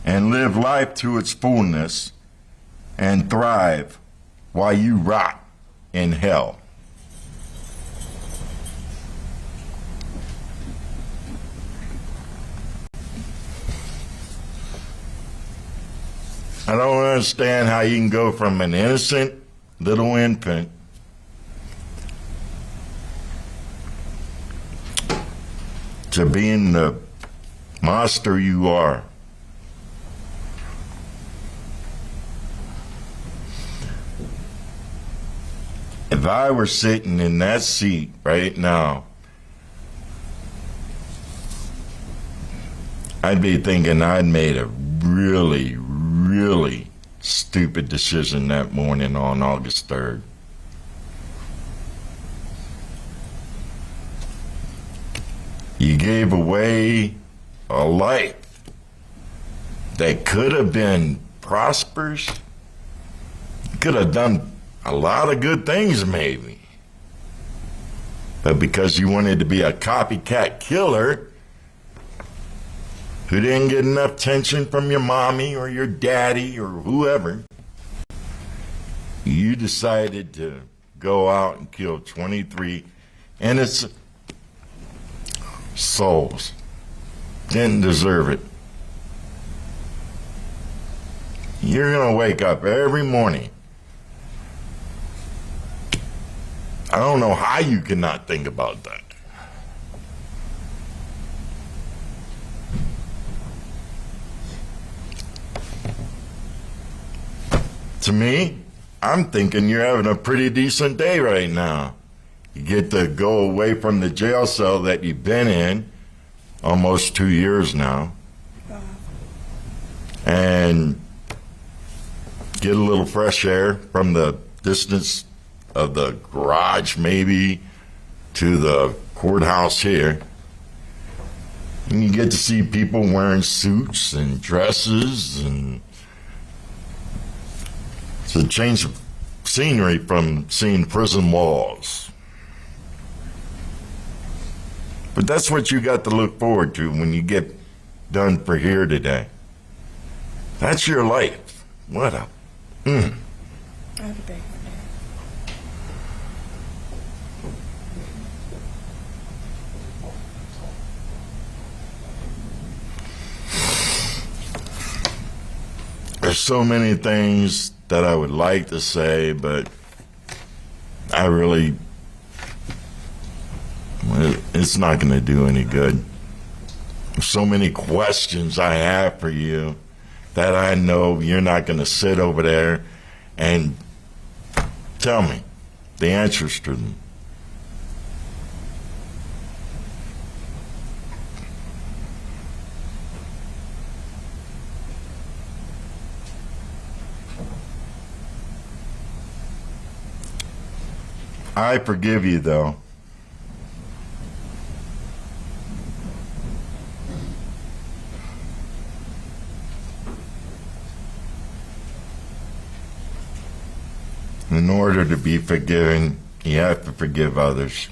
and live life to its fullness and thrive while you rot in hell. I don't understand how you can go from an innocent little infant to being the monster you are. If I were sitting in that seat right now, I'd be thinking I'd made a really, really stupid decision that morning on August 3rd. You gave away a life that could have been prosperous. Could have done a lot of good things, maybe. But because you wanted to be a copycat killer who didn't get enough attention from your mommy or your daddy or whoever, you decided to go out and kill 23 innocent souls. Didn't deserve it. You're going to wake up every morning. I don't know how you cannot think about that. To me, I'm thinking you're having a pretty decent day right now. You get to go away from the jail cell that you've been in almost 2 years now, and get a little fresh air from the distance of the garage maybe to the courthouse here. And you get to see people wearing suits and dresses, and it's a change of scenery from seeing prison walls. But that's what you got to look forward to when you get done for here today. That's your life. What a... I have a big one. There's so many things that I would like to say, but I really, it's not going to do any good. There's so many questions I have for you that I know you're not going to sit over there and tell me the answers to them. I forgive you, though. In order to be forgiven, you have to forgive others.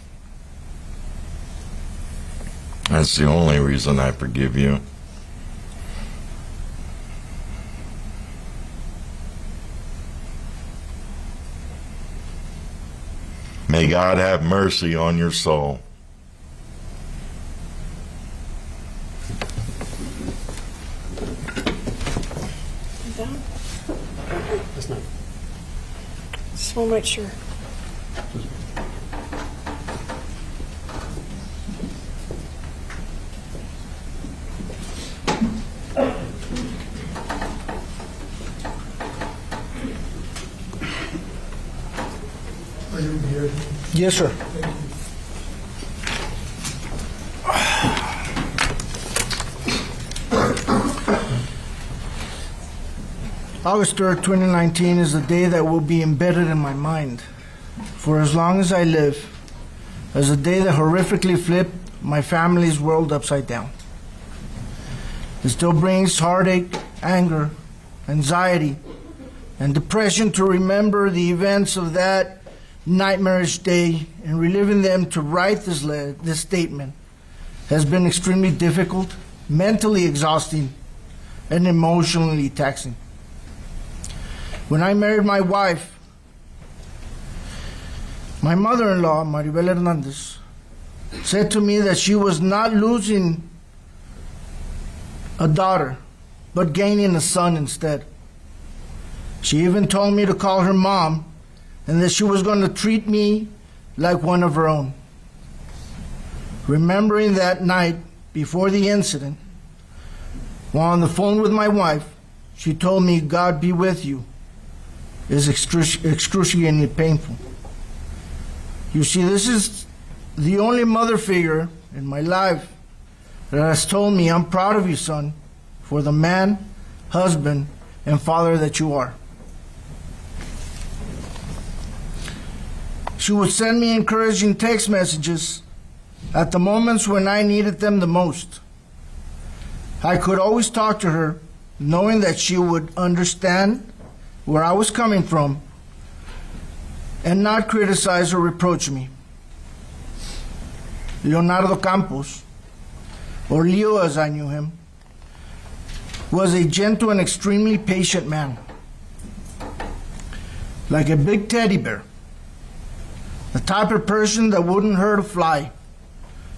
That's the only reason I forgive you. May God have mercy on your soul. That's not. Just want to make sure. Are you here? Yes, sir. August 3rd, 2019 is a day that will be embedded in my mind for as long as I live, as a day that horrifically flipped my family's world upside down. It still brings heartache, anger, anxiety, and depression to remember the events of that nightmarish day, and reliving them to write this statement has been extremely difficult, mentally exhausting, and emotionally taxing. When I married my wife, my mother-in-law, Maribel Hernandez, said to me that she was not losing a daughter, but gaining a son instead. She even told me to call her mom, and that she was going to treat me like one of her own. Remembering that night before the incident, while on the phone with my wife, she told me, "God be with you," is excruciatingly painful. You see, this is the only mother figure in my life that has told me, "I'm proud of you, son, for the man, husband, and father that you are." She would send me encouraging text messages at the moments when I needed them the most. I could always talk to her knowing that she would understand where I was coming from and not criticize or reproach me. Leonardo Campos, or Leo as I knew him, was a gentle and extremely patient man. Like a big teddy bear. The type of person that wouldn't hurt a fly,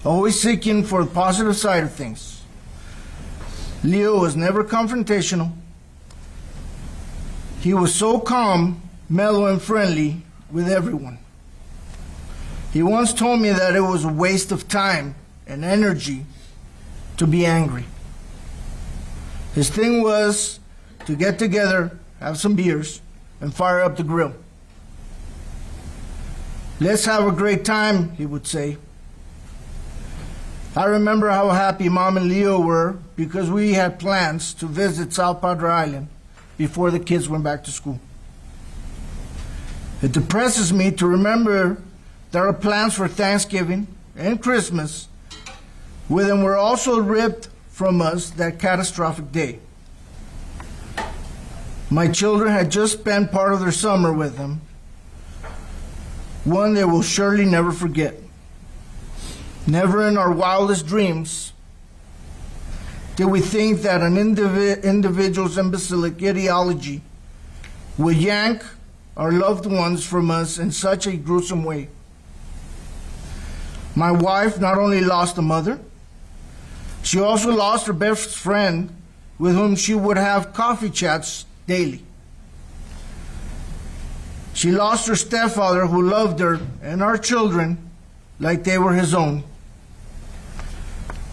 always seeking for the positive side of things. Leo was never confrontational. He was so calm, mellow, and friendly with everyone. He once told me that it was a waste of time and energy to be angry. His thing was to get together, have some beers, and fire up the grill. Let's have a great time, he would say. I remember how happy Mom and Leo were because we had plans to visit South Padre Island before the kids went back to school. It depresses me to remember that our plans for Thanksgiving and Christmas with them were also ripped from us that catastrophic day. My children had just spent part of their summer with them, one they will surely never forget. Never in our wildest dreams did we think that an individual's imbecilic ideology would yank our loved ones from us in such a gruesome way. My wife not only lost a mother, she also lost her best friend with whom she would have coffee chats daily. She lost her stepfather who loved her and our children like they were his own.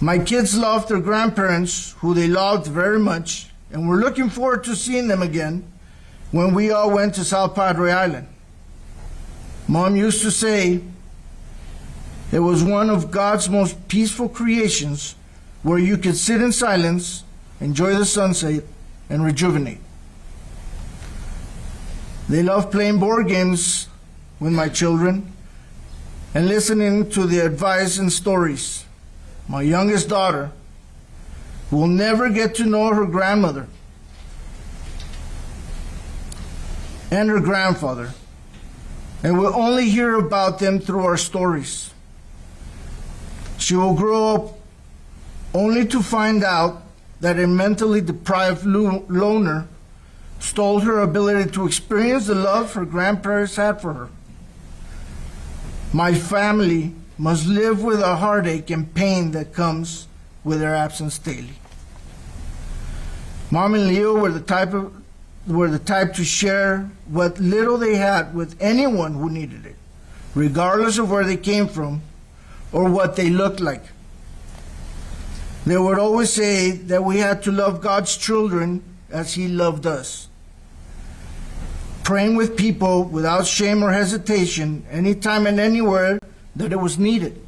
My kids lost their grandparents who they loved very much and were looking forward to seeing them again when we all went to South Padre Island. Mom used to say it was one of God's most peaceful creations where you could sit in silence, enjoy the sunset, and rejuvenate. They loved playing board games with my children and listening to the advice and stories. My youngest daughter will never get to know her grandmother and her grandfather, and will only hear about them through our stories. She will grow up only to find out that a mentally deprived loner stole her ability to experience the love her grandparents had for her. My family must live with the heartache and pain that comes with their absence daily. Mom and Leo were the type to share what little they had with anyone who needed it, regardless of where they came from or what they looked like. They would always say that we had to love God's children as He loved us. Praying with people without shame or hesitation, anytime and anywhere that it was needed.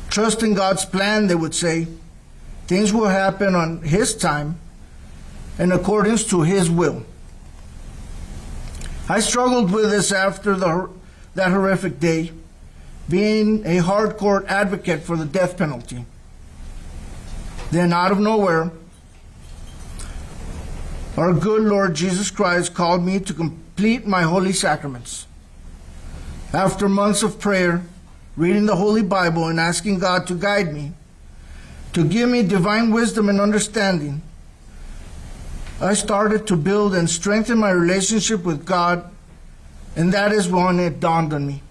Trusting God's plan, they would say. Things will happen on His time in accordance to His will. I struggled with this after that horrific day, being a hardcore advocate for the death penalty. Then out of nowhere, our good Lord Jesus Christ called me to complete my holy sacraments. After months of prayer, reading the Holy Bible and asking God to guide me, to give me divine wisdom and understanding, I started to build and strengthen my relationship with God, and that is when it dawned on me.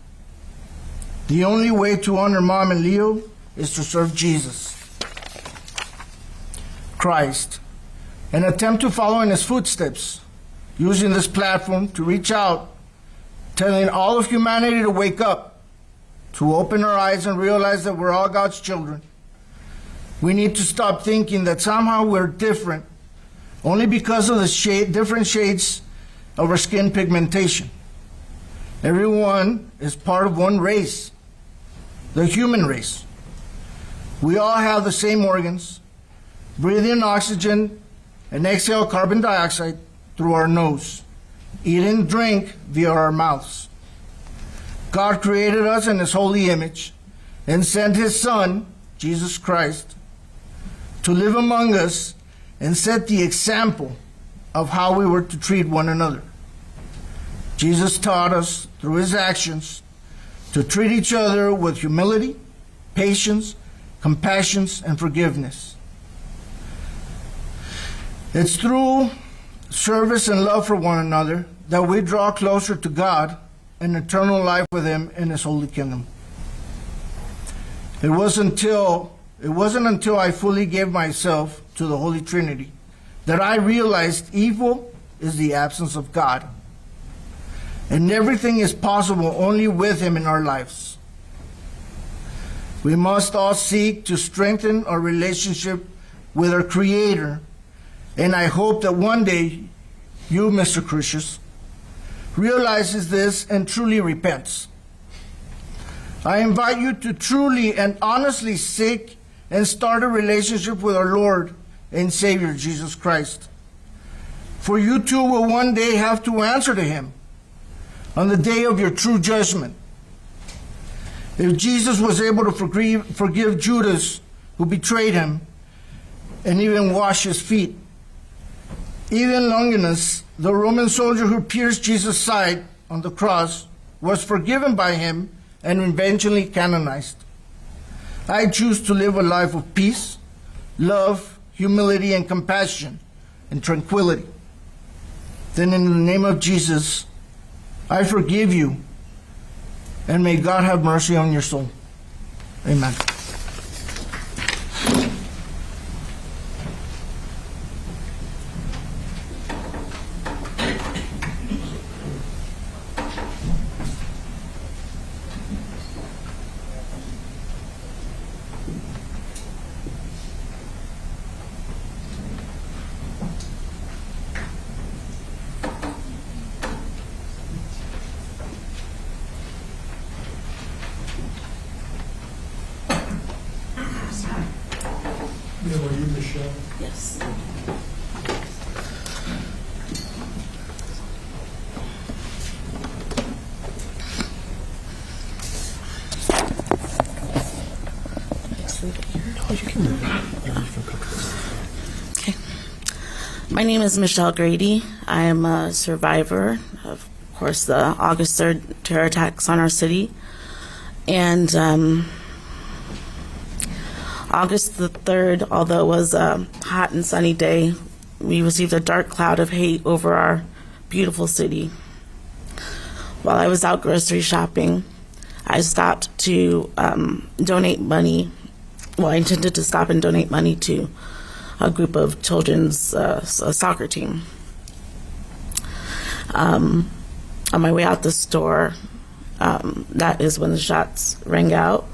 The only way to honor Mom and Leo is to serve Jesus Christ and attempt to follow in His footsteps, using this platform to reach out, telling all of humanity to wake up, to open our eyes and realize that we're all God's children. We need to stop thinking that somehow we're different only because of the different shades of our skin pigmentation. Everyone is part of one race, the human race. We all have the same organs, breathe in oxygen and exhale carbon dioxide through our nose, eat and drink via our mouths. God created us in His holy image and sent His Son, Jesus Christ, to live among us and set the example of how we were to treat one another. Jesus taught us through his actions to treat each other with humility, patience, compassion, and forgiveness. It's through service and love for one another that we draw closer to God and eternal life with him in his holy kingdom. It wasn't until I fully gave myself to the Holy Trinity that I realized evil is the absence of God, and everything is possible only with him in our lives. We must all seek to strengthen our relationship with our Creator, and I hope that one day you, Mr. Crusius, realizes this and truly repents. I invite you to truly and honestly seek and start a relationship with our Lord and Savior, Jesus Christ. For you too will one day have to answer to him on the day of your true judgment. If Jesus was able to forgive Judas, who betrayed him, and even wash his feet, even Longinus, the Roman soldier who pierced Jesus' side on the cross, was forgiven by him and eventually canonized. I choose to live a life of peace, love, humility, and compassion, and tranquility. Then in the name of Jesus, I forgive you, and may God have mercy on your soul. Amen. Yeah, were you Michelle? Yes. Okay. My name is Michelle Grady. I am a survivor of course, the August 3rd terror attacks on our city. And August the 3rd, although it was a hot and sunny day, we received a dark cloud of hate over our beautiful city. While I was out grocery shopping, I stopped to donate money. Well, I intended to stop and donate money to a group of children's soccer team. On my way out the store, that is when the shots rang out.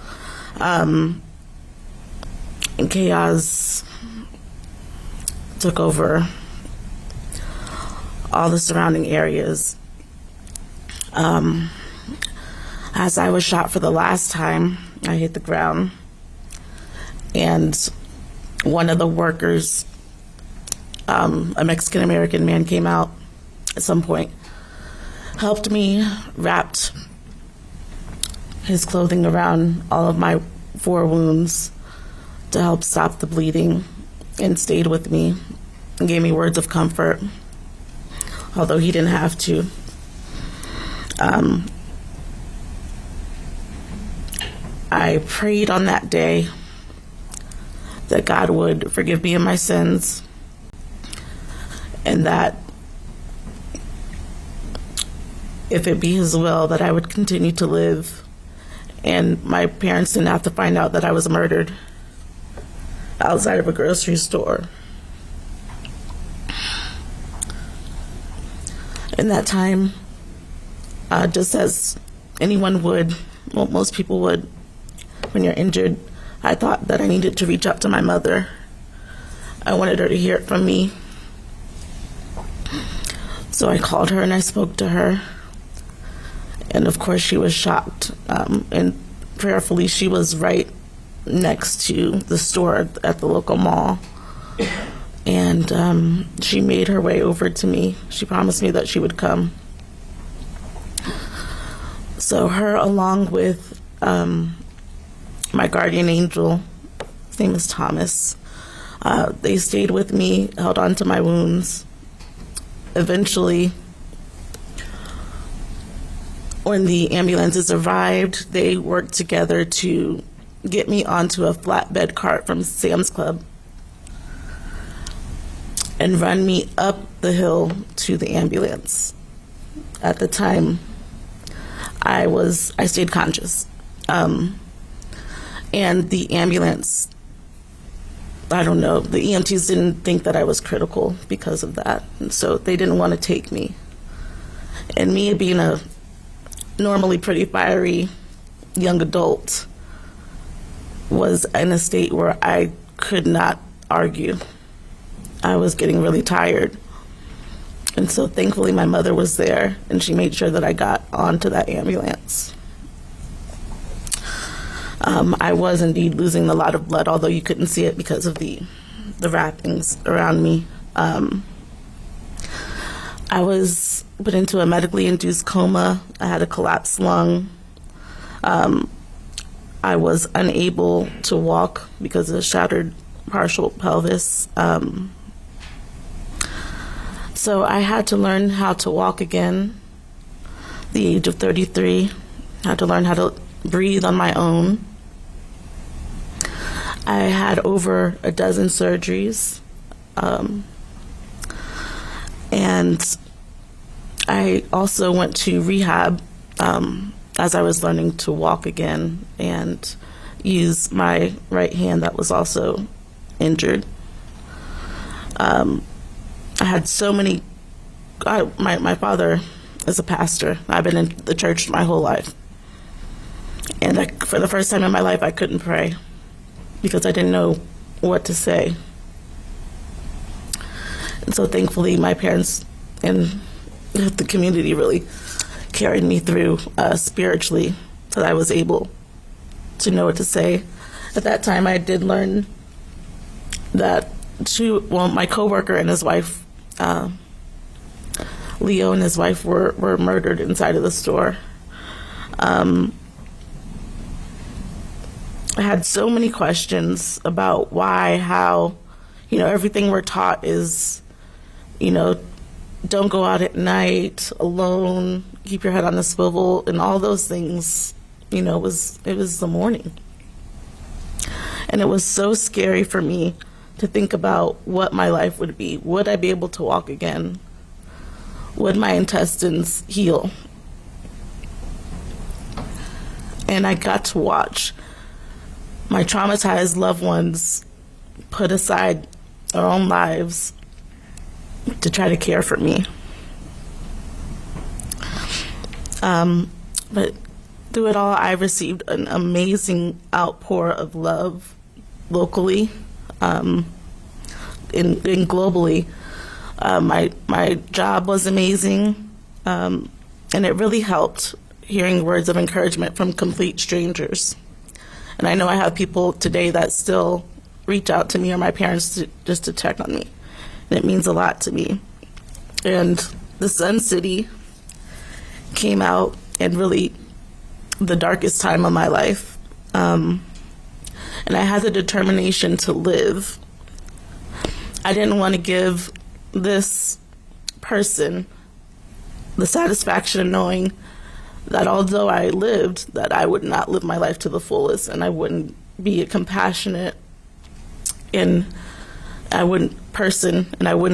And chaos took over all the surrounding areas. As I was shot for the last time, I hit the ground, and one of the workers, a Mexican-American man, came out at some point, helped me, wrapped his clothing around all of my 4 wounds to help stop the bleeding, and stayed with me and gave me words of comfort, although he didn't have to. I prayed on that day that God would forgive me of my sins, and that if it be his will, that I would continue to live and my parents didn't have to find out that I was murdered outside of a grocery store. In that time, just as anyone would, well, most people would, when you're injured, I thought that I needed to reach out to my mother. I wanted her to hear it from me. So I called her and I spoke to her. And of course she was shocked. And prayerfully, she was right next to the store at the local mall. And she made her way over to me. She promised me that she would come. So her, along with my guardian angel, his name is Thomas, They stayed with me, held on to my wounds. Eventually, when the ambulances arrived, they worked together to get me onto a flatbed cart from Sam's Club and run me up the hill to the ambulance. At the time, I stayed conscious. And the ambulance, I don't know, the EMTs didn't think that I was critical because of that. And so they didn't want to take me. And me being a normally pretty fiery young adult was in a state where I could not argue. I was getting really tired. And so thankfully my mother was there and she made sure that I got onto that ambulance. I was indeed losing a lot of blood, although you couldn't see it because of the wrappings around me. I was put into a medically induced coma. I had a collapsed lung. I was unable to walk because of a shattered partial pelvis. So I had to learn how to walk again at the age of 33. I had to learn how to breathe on my own. I had over a dozen surgeries. And I also went to rehab as I was learning to walk again and use my right hand that was also injured. I had so many, my father is a pastor. I've been in the church my whole life. And for the first time in my life, I couldn't pray because I didn't know what to say. And so thankfully, my parents and the community really carried me through spiritually so that I was able to know what to say. At that time, I did learn that my coworker and his wife, Leo and his wife were murdered inside of the store. I had so many questions about why, how, everything we're taught is, don't go out at night alone, keep your head on a swivel, and all those things, it was the morning. And it was so scary for me to think about what my life would be. Would I be able to walk again? Would my intestines heal? And I got to watch my traumatized loved ones put aside their own lives to try to care for me. But through it all, I received an amazing outpour of love locally and globally. My job was amazing, and it really helped hearing words of encouragement from complete strangers. And I know I have people today that still reach out to me or my parents just to check on me. And it means a lot to me. And the Sun City came out in really the darkest time of my life. And I had the determination to live. I didn't want to give this person the satisfaction of knowing that although I lived, that I would not live my life to the fullest, and I wouldn't be a compassionate and I wouldn't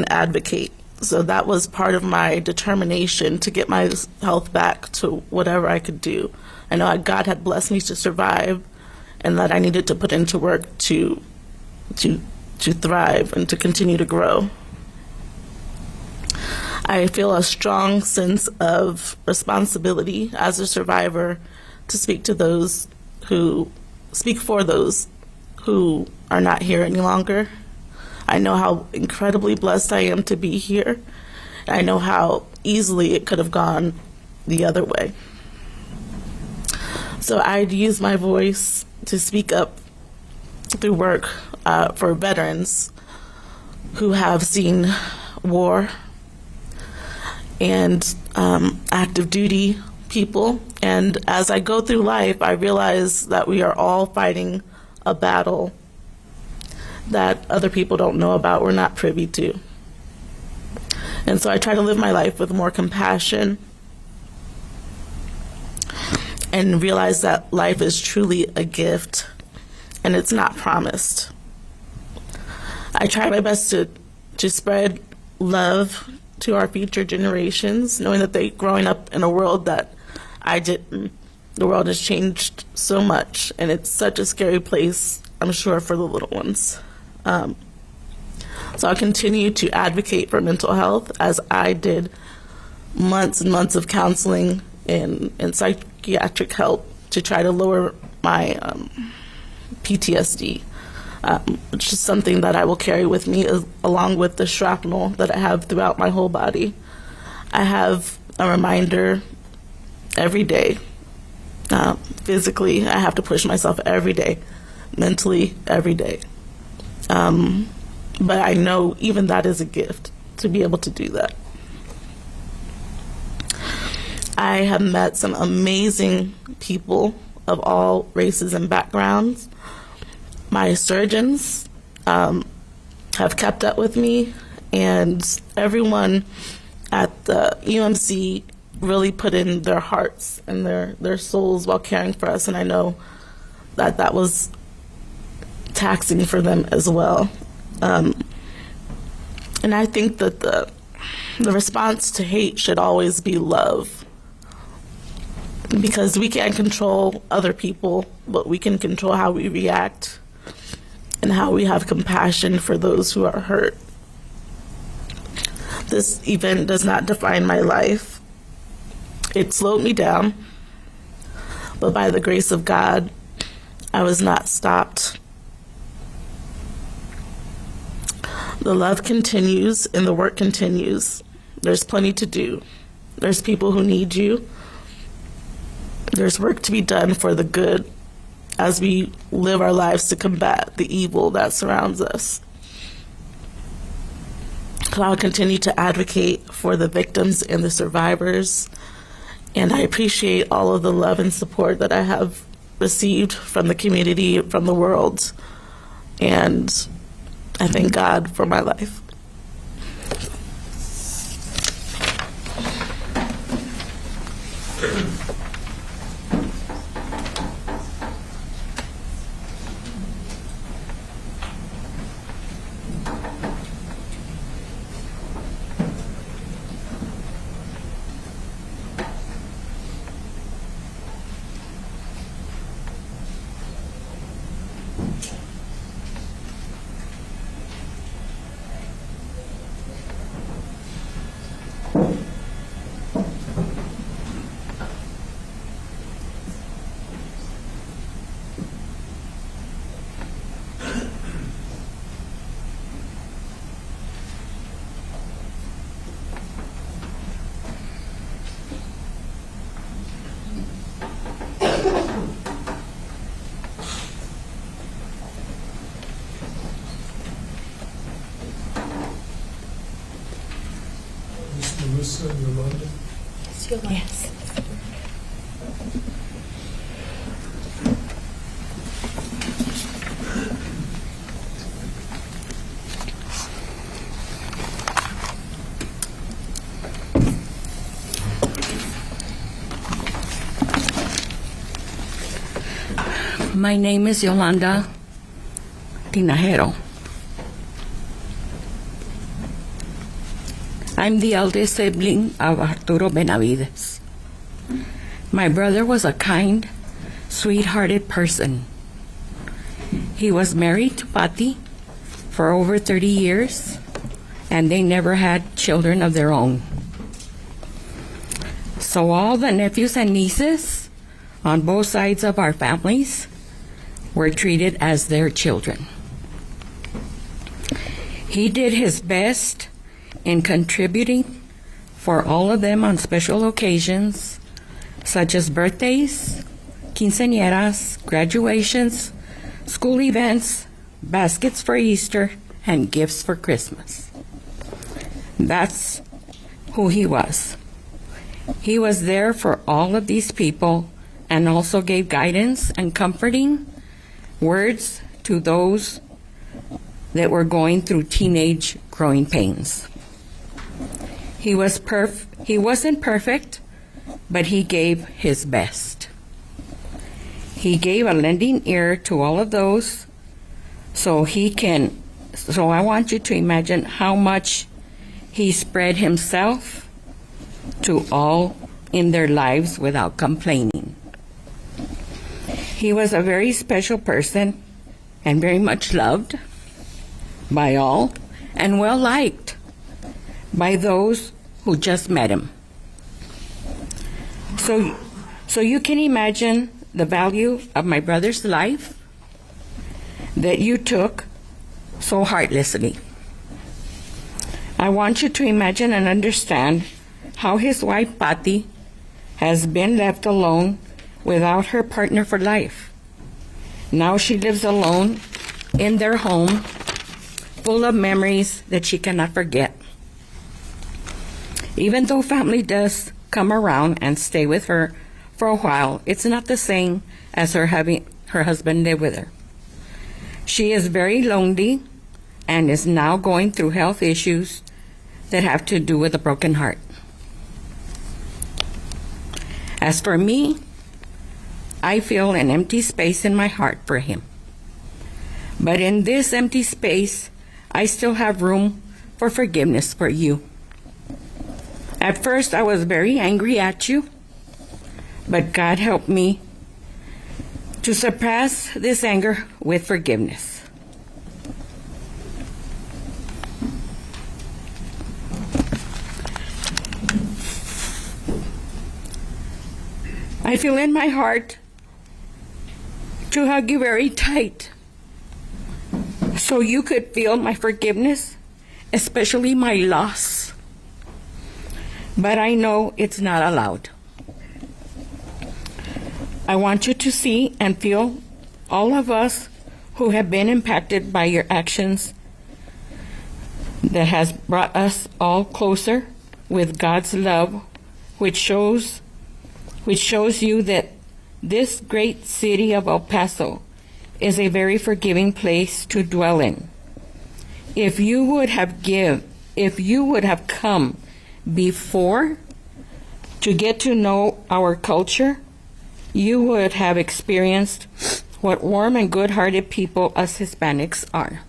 advocate. So that was part of my determination to get my health back to whatever I could do. I know God had blessed me to survive, and that I needed to put into work to thrive and to continue to grow. I feel a strong sense of responsibility as a survivor to speak for those who are not here any longer. I know how incredibly blessed I am to be here. I know how easily it could have gone the other way. So I'd use my voice to speak up through work for veterans who have seen war and active duty people. And as I go through life, I realize that we are all fighting a battle that other people don't know about, we're not privy to. And so I try to live my life with more compassion and realize that life is truly a gift and it's not promised. I try my best to spread love to our future generations, knowing that they're growing up in a world that I didn't. The world has changed so much, and it's such a scary place, I'm sure, for the little ones. So I'll continue to advocate for mental health, as I did months and months of counseling and psychiatric help to try to lower my PTSD, which is something that I will carry with me along with the shrapnel that I have throughout my whole body. I have a reminder every day. Physically, I have to push myself every day. Mentally, every day. But I know even that is a gift, to be able to do that. I have met some amazing people of all races and backgrounds. My surgeons have kept up with me, and everyone at the UMC really put in their hearts and their souls while caring for us, and I know that that was taxing for them as well. And I think that the response to hate should always be love, because we can't control other people, but we can control how we react and how we have compassion for those who are hurt. This event does not define my life. It slowed me down, but by the grace of God, I was not stopped. The love continues and the work continues. There's plenty to do. There's people who need you. There's work to be done for the good as we live our lives to combat the evil that surrounds us. So I'll continue to advocate for the victims and the survivors, and I appreciate all of the love and support that I have received from the community, from the world, and I thank God for my life. Melissa and Yolanda? Yes. My name is Yolanda Tinajero. I'm the eldest sibling of Arturo Benavides. My brother was a kind, sweet-hearted person. He was married to Pati for over 30 years, and they never had children of their own. So all the nephews and nieces on both sides of our families were treated as their children. He did his best in contributing for all of them on special occasions, such as birthdays, quinceañeras, graduations, school events, baskets for Easter, and gifts for Christmas. That's who he was. He was there for all of these people and also gave guidance and comforting words to those that were going through teenage growing pains. He wasn't perfect, but he gave his best. He gave a lending ear to all of those, so I want you to imagine how much he spread himself to all in their lives without complaining. He was a very special person and very much loved by all and well liked by those who just met him. So you can imagine the value of my brother's life that you took so heartlessly. I want you to imagine and understand how his wife Patty has been left alone without her partner for life. Now she lives alone in their home, full of memories that she cannot forget. Even though family does come around and stay with her for a while, it's not the same as her having her husband live with her. She is very lonely and is now going through health issues that have to do with a broken heart. As for me, I feel an empty space in my heart for him. But in this empty space, I still have room for forgiveness for you. At first, I was very angry at you, but God helped me to surpass this anger with forgiveness. I feel in my heart to hug you very tight so you could feel my forgiveness, especially my loss. But I know it's not allowed. I want you to see and feel all of us who have been impacted by your actions that has brought us all closer with God's love, which shows you that this great city of El Paso is a very forgiving place to dwell in. If you would have come before to get to know our culture, you would have experienced what warm and good-hearted people us Hispanics are.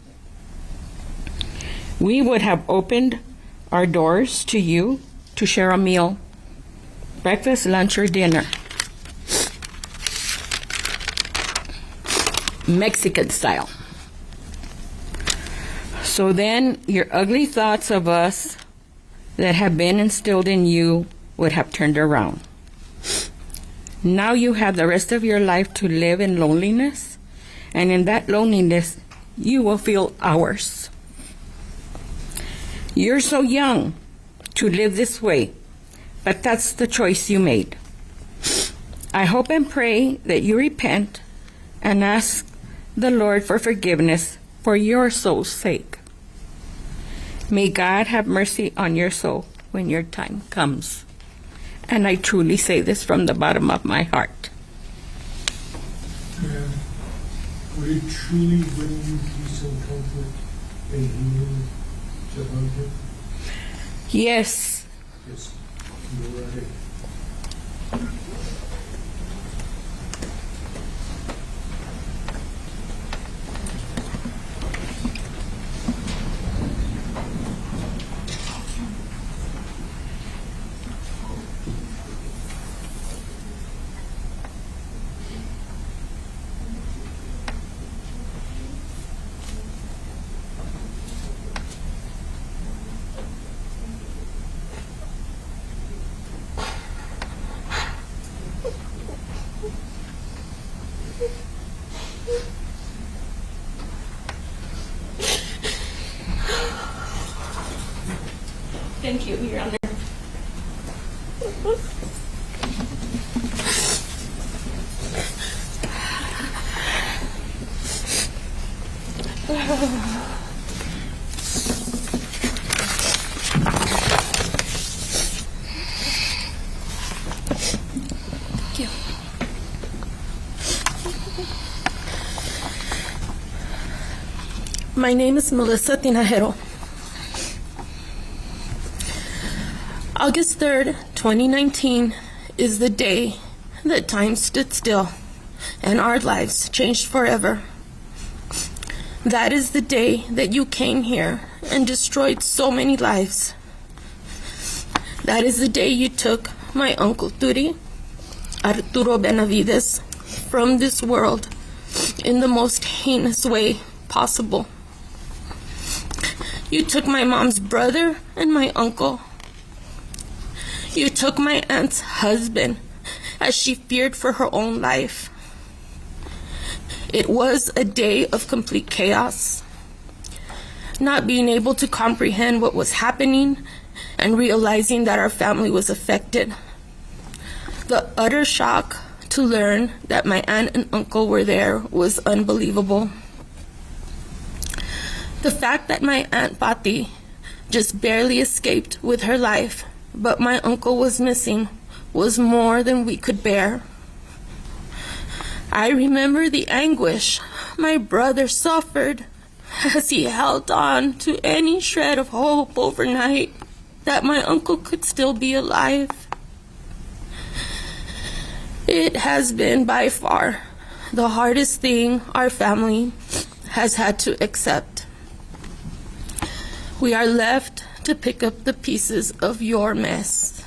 We would have opened our doors to you to share a meal, breakfast, lunch, or dinner, Mexican style. So then your ugly thoughts of us that have been instilled in you would have turned around. Now you have the rest of your life to live in loneliness, and in that loneliness, you will feel ours. You're so young to live this way, but that's the choice you made. I hope and pray that you repent and ask the Lord for forgiveness for your soul's sake. May God have mercy on your soul when your time comes. And I truly say this from the bottom of my heart. And would it truly bring you peace and comfort and healing to hug him? Yes. Yes, you're right. Thank you, Your Honor. Thank you. My name is Melissa Tinajero. August 3rd, 2019 is the day that time stood still and our lives changed forever. That is the day that you came here and destroyed so many lives. That is the day you took my Uncle Turi, Arturo Benavides, from this world in the most heinous way possible. You took my mom's brother and my uncle. You took my aunt's husband as she feared for her own life. It was a day of complete chaos. Not being able to comprehend what was happening and realizing that our family was affected. The utter shock to learn that my aunt and uncle were there was unbelievable. The fact that my Aunt Pati just barely escaped with her life, but my uncle was missing, was more than we could bear. I remember the anguish my brother suffered as he held on to any shred of hope overnight that my uncle could still be alive. It has been by far the hardest thing our family has had to accept. We are left to pick up the pieces of your mess.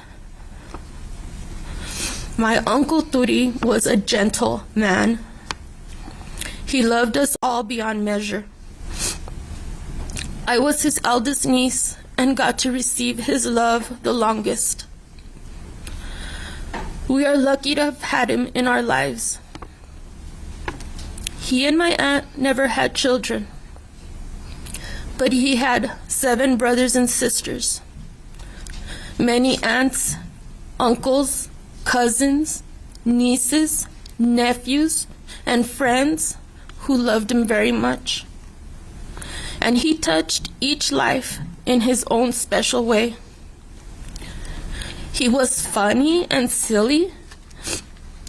My Uncle Turi was a gentle man. He loved us all beyond measure. I was his eldest niece and got to receive his love the longest. We are lucky to have had him in our lives. He and my aunt never had children, but he had 7 brothers and sisters, many aunts, uncles, cousins, nieces, nephews, and friends who loved him very much. And he touched each life in his own special way. He was funny and silly.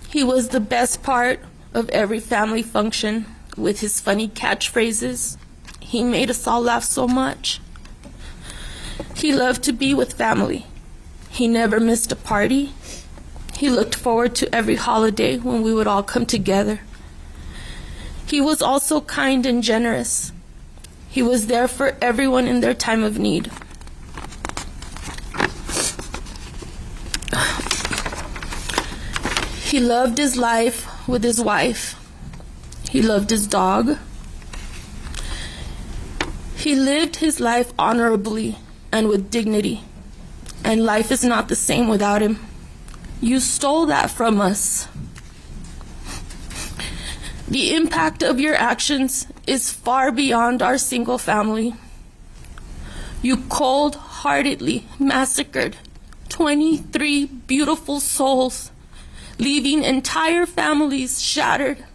He was the best part of every family function with his funny catchphrases. He made us all laugh so much. He loved to be with family. He never missed a party. He looked forward to every holiday when we would all come together. He was also kind and generous. He was there for everyone in their time of need. He loved his life with his wife. He loved his dog. He lived his life honorably and with dignity. And life is not the same without him. You stole that from us. The impact of your actions is far beyond our single family. You cold-heartedly massacred 23 beautiful souls, leaving entire families shattered.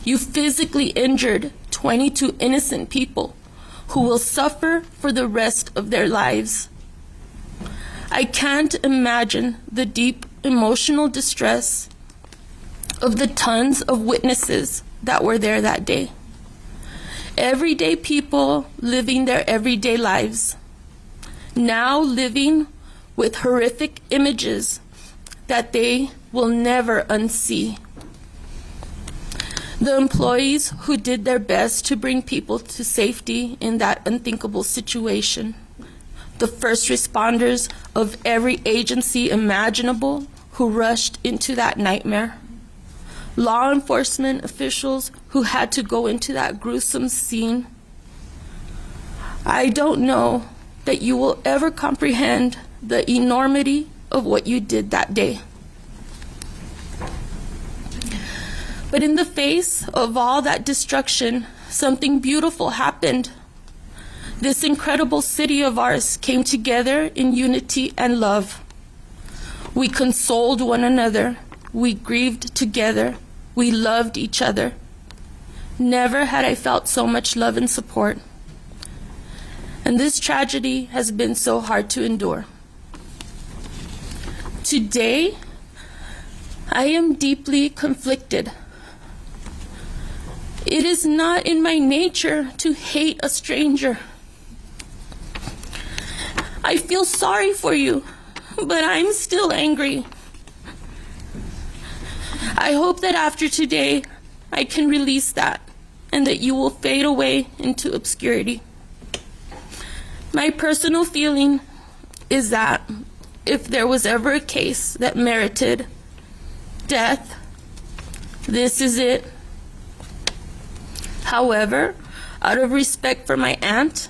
You physically injured 22 innocent people who will suffer for the rest of their lives. I can't imagine the deep emotional distress of the tons of witnesses that were there that day. Everyday people living their everyday lives, now living with horrific images that they will never unsee. The employees who did their best to bring people to safety in that unthinkable situation. The first responders of every agency imaginable who rushed into that nightmare. Law enforcement officials who had to go into that gruesome scene. I don't know that you will ever comprehend the enormity of what you did that day. But in the face of all that destruction, something beautiful happened. This incredible city of ours came together in unity and love. We consoled one another. We grieved together. We loved each other. Never had I felt so much love and support. And this tragedy has been so hard to endure. Today, I am deeply conflicted. It is not in my nature to hate a stranger. I feel sorry for you, but I'm still angry. I hope that after today, I can release that and that you will fade away into obscurity. My personal feeling is that if there was ever a case that merited death, this is it. However, out of respect for my aunt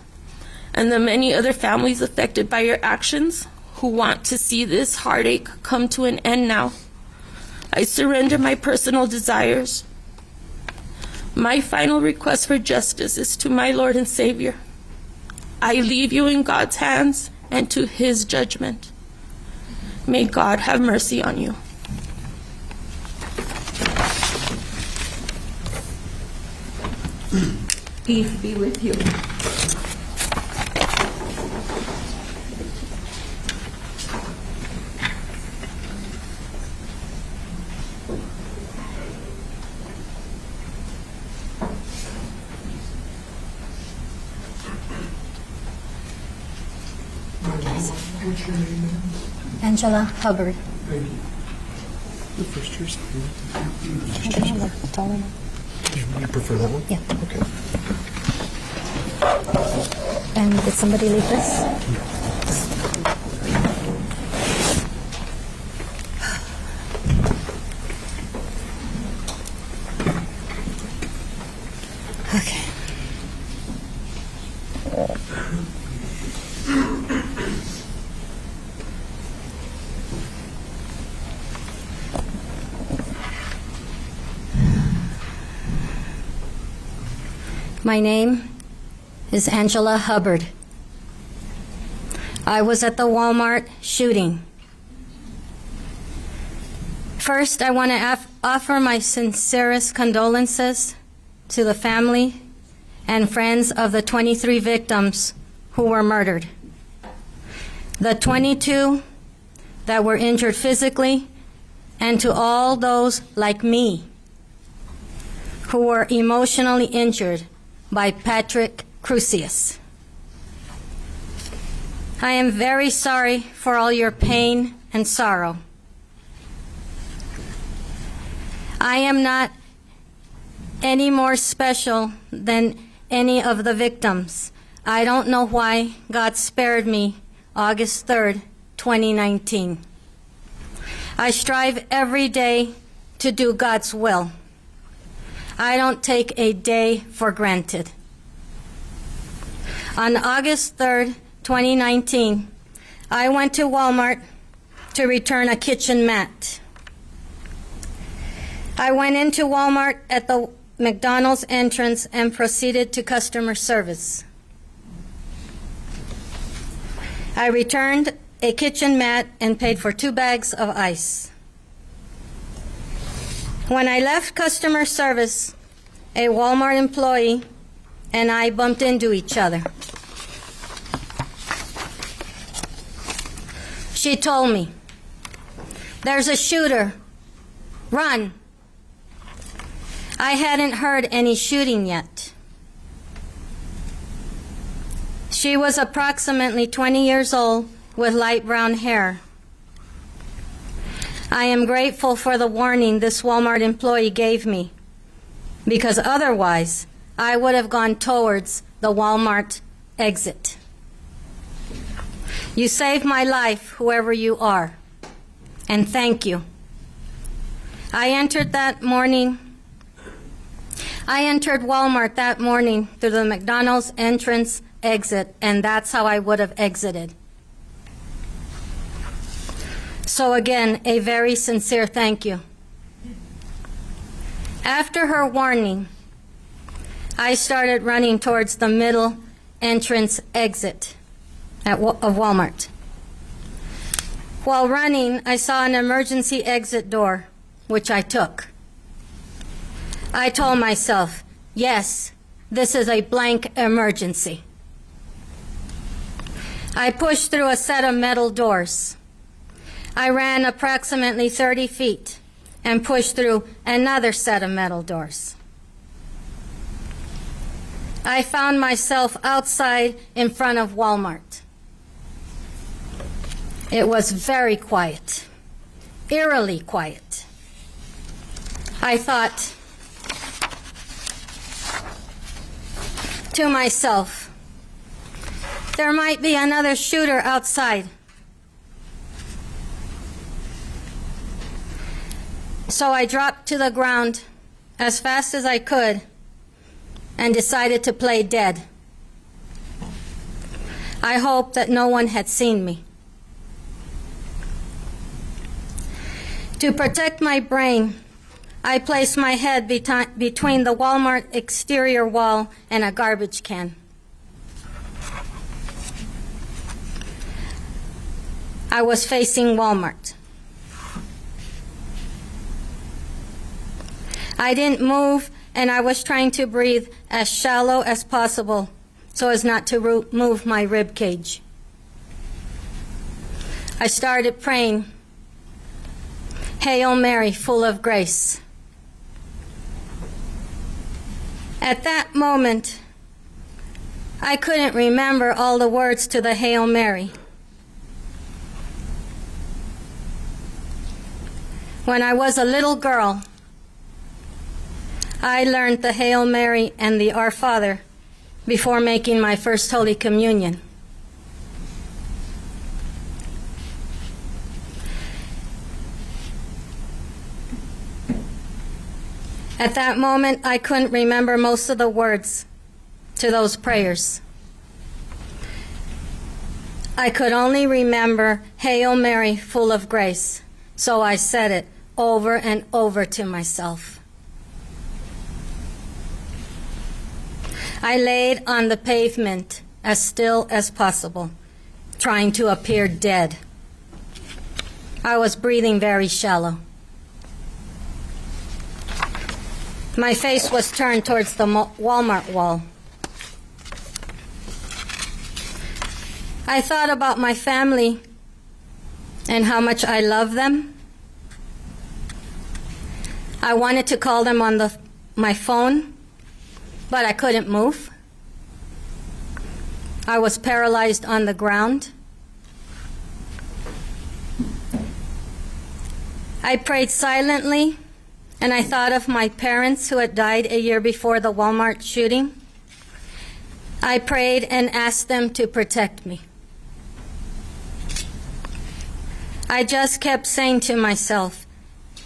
and the many other families affected by your actions who want to see this heartache come to an end now, I surrender my personal desires. My final request for justice is to my Lord and Savior. I leave you in God's hands and to His judgment. May God have mercy on you. Peace be with you. What's your name, ma'am? Angela Hubbard. Thank you. The first year's You prefer that one? Yeah. Okay. And did somebody leave this? Okay. My name is Angela Hubbard. I was at the Walmart shooting. First, I want to offer my sincerest condolences to the family and friends of the 23 victims who were murdered. The 22 that were injured physically, and to all those like me who were emotionally injured by Patrick Crusius. I am very sorry for all your pain and sorrow. I am not any more special than any of the victims. I don't know why God spared me August 3rd, 2019. I strive every day to do God's will. I don't take a day for granted. On August 3rd, 2019, I went to Walmart to return a kitchen mat. I went into Walmart at the McDonald's entrance and proceeded to customer service. I returned a kitchen mat and paid for 2 bags of ice. When I left customer service, a Walmart employee and I bumped into each other. She told me, "There's a shooter. Run." I hadn't heard any shooting yet. She was approximately 20 years old with light brown hair. I am grateful for the warning this Walmart employee gave me, because otherwise I would have gone towards the Walmart exit. You saved my life, whoever you are, and thank you. I entered Walmart that morning through the McDonald's entrance exit, and that's how I would have exited. So again, a very sincere thank you. After her warning, I started running towards the middle entrance exit of Walmart. While running, I saw an emergency exit door, which I took. I told myself, yes, this is a blank emergency. I pushed through a set of metal doors. I ran approximately 30 feet and pushed through another set of metal doors. I found myself outside in front of Walmart. It was very quiet, eerily quiet. I thought to myself, there might be another shooter outside. So I dropped to the ground as fast as I could and decided to play dead. I hoped that no one had seen me. To protect my brain, I placed my head between the Walmart exterior wall and a garbage can. I was facing Walmart. I didn't move, and I was trying to breathe as shallow as possible so as not to move my rib cage. I started praying, Hail Mary, full of grace. At that moment, I couldn't remember all the words to the Hail Mary. When I was a little girl, I learned the Hail Mary and the Our Father before making my first Holy Communion. At that moment, I couldn't remember most of the words to those prayers. I could only remember Hail Mary, full of grace, so I said it over and over to myself. I laid on the pavement as still as possible, trying to appear dead. I was breathing very shallow. My face was turned towards the Walmart wall. I thought about my family and how much I love them. I wanted to call them on my phone, but I couldn't move. I was paralyzed on the ground. I prayed silently, and I thought of my parents who had died a year before the Walmart shooting. I prayed and asked them to protect me. I just kept saying to myself,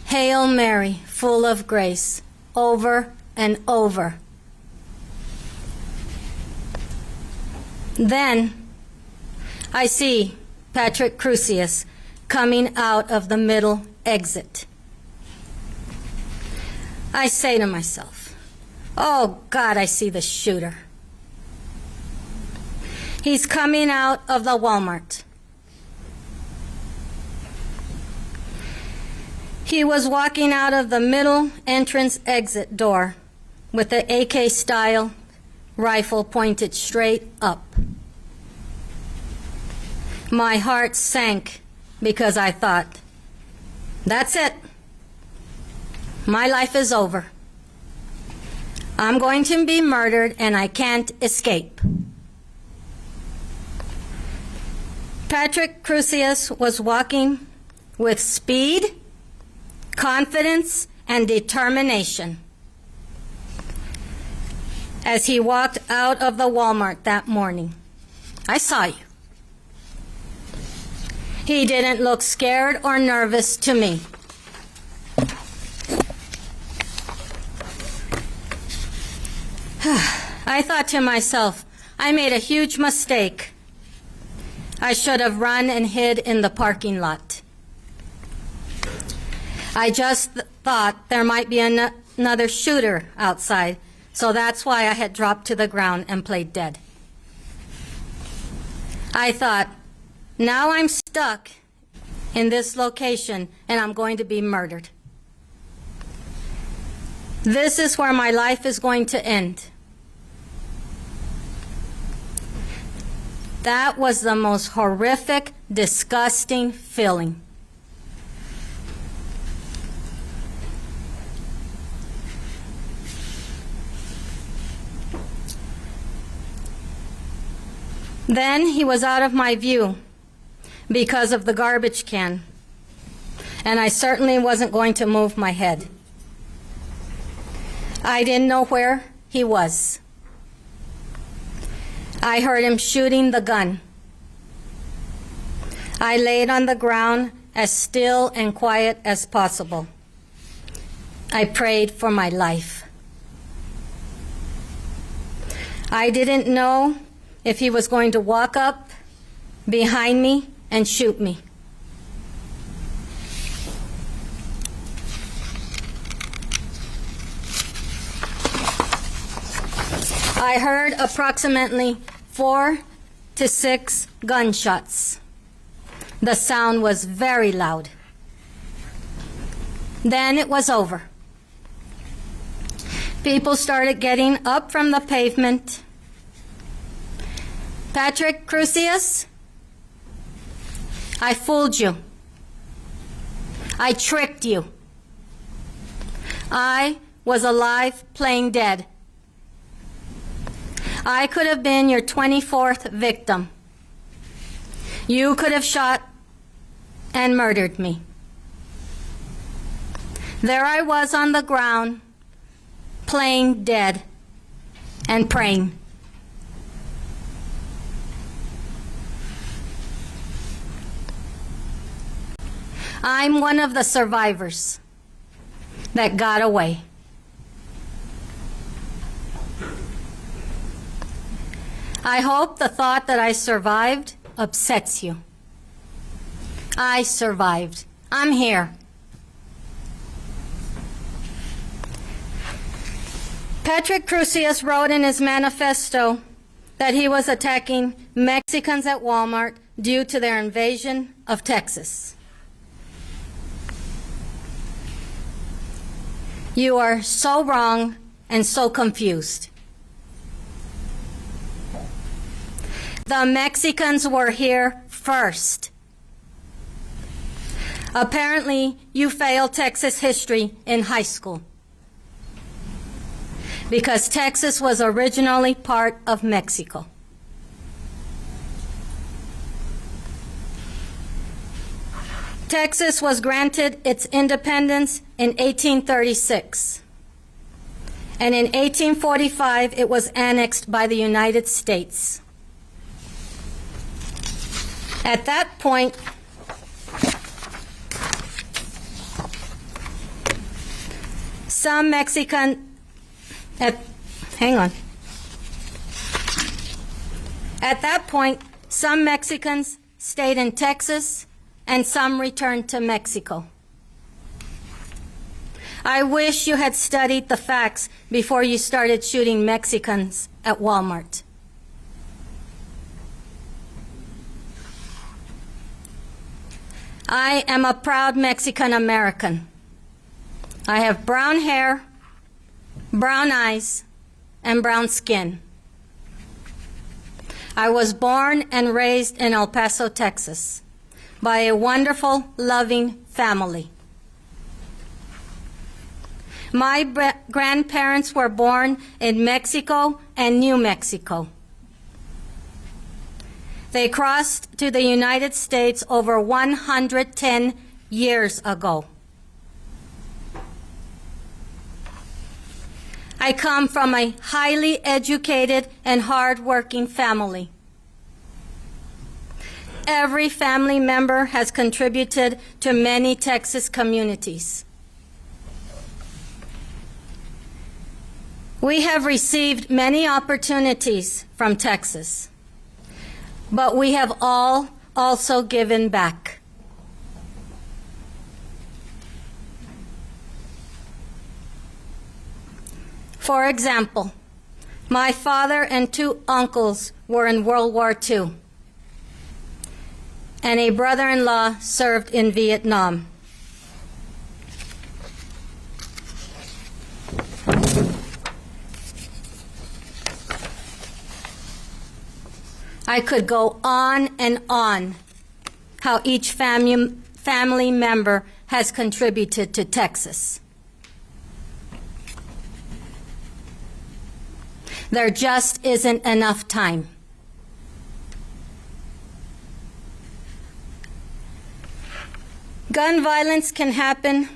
Hail Mary, full of grace, over and over. Then I see Patrick Crusius coming out of the middle exit. I say to myself, oh God, I see the shooter. He's coming out of the Walmart. He was walking out of the middle entrance exit door with the AK-style rifle pointed straight up. My heart sank because I thought, that's it. My life is over. I'm going to be murdered and I can't escape. Patrick Crusius was walking with speed, confidence, and determination as he walked out of the Walmart that morning. I saw you. He didn't look scared or nervous to me. I thought to myself, I made a huge mistake. I should have run and hid in the parking lot. I just thought there might be another shooter outside, so that's why I had dropped to the ground and played dead. I thought, now I'm stuck in this location and I'm going to be murdered. This is where my life is going to end. That was the most horrific, disgusting feeling. Then he was out of my view because of the garbage can, and I certainly wasn't going to move my head. I didn't know where he was. I heard him shooting the gun. I laid on the ground as still and quiet as possible. I prayed for my life. I didn't know if he was going to walk up behind me and shoot me. I heard approximately 4 to 6 gunshots. The sound was very loud. Then it was over. People started getting up from the pavement. Patrick Crusius, I fooled you. I tricked you. I was alive playing dead. I could have been your 24th victim. You could have shot and murdered me. There I was on the ground, playing dead and praying. I'm one of the survivors that got away. I hope the thought that I survived upsets you. I survived. I'm here. Patrick Crusius wrote in his manifesto that he was attacking Mexicans at Walmart due to their invasion of Texas. You are so wrong and so confused. The Mexicans were here first. Apparently, you failed Texas history in high school because Texas was originally part of Mexico. Texas was granted its independence in 1836, and in 1845 it was annexed by the United States. At that point, some Mexican, hang on. At that point, some Mexicans stayed in Texas and some returned to Mexico. I wish you had studied the facts before you started shooting Mexicans at Walmart. I am a proud Mexican American. I have brown hair, brown eyes, and brown skin. I was born and raised in El Paso, Texas, by a wonderful, loving family. My grandparents were born in Mexico and New Mexico. They crossed to the United States over 110 years ago. I come from a highly educated and hardworking family. Every family member has contributed to many Texas communities. We have received many opportunities from Texas, but we have all also given back. For example, my father and 2 uncles were in World War II, and a brother-in-law served in Vietnam. I could go on and on how each family member has contributed to Texas. There just isn't enough time. Gun violence can happen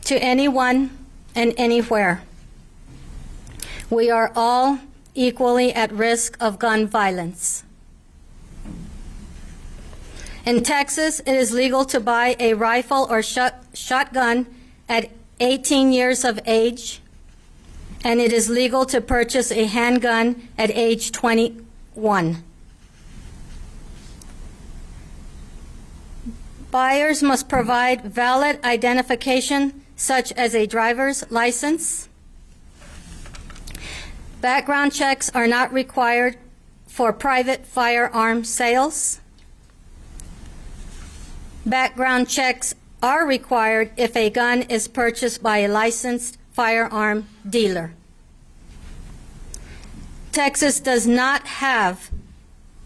to anyone and anywhere. We are all equally at risk of gun violence. In Texas, it is legal to buy a rifle or shotgun at 18 years of age, and it is legal to purchase a handgun at age 21. Buyers must provide valid identification such as a driver's license. Background checks are not required for private firearm sales. Background checks are required if a gun is purchased by a licensed firearm dealer. Texas does not have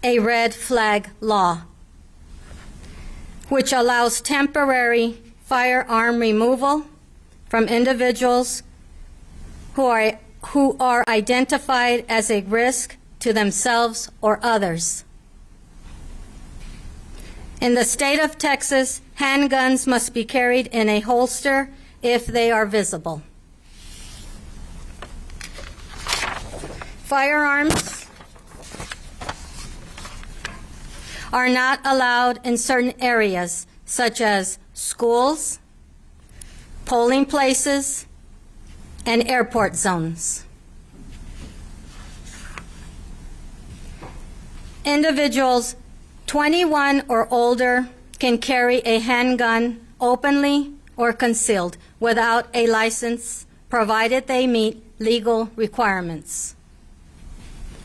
a red flag law, which allows temporary firearm removal from individuals who are identified as a risk to themselves or others. In the state of Texas, handguns must be carried in a holster if they are visible. Firearms are not allowed in certain areas, such as schools, polling places, and airport zones. Individuals 21 or older can carry a handgun openly or concealed without a license, provided they meet legal requirements.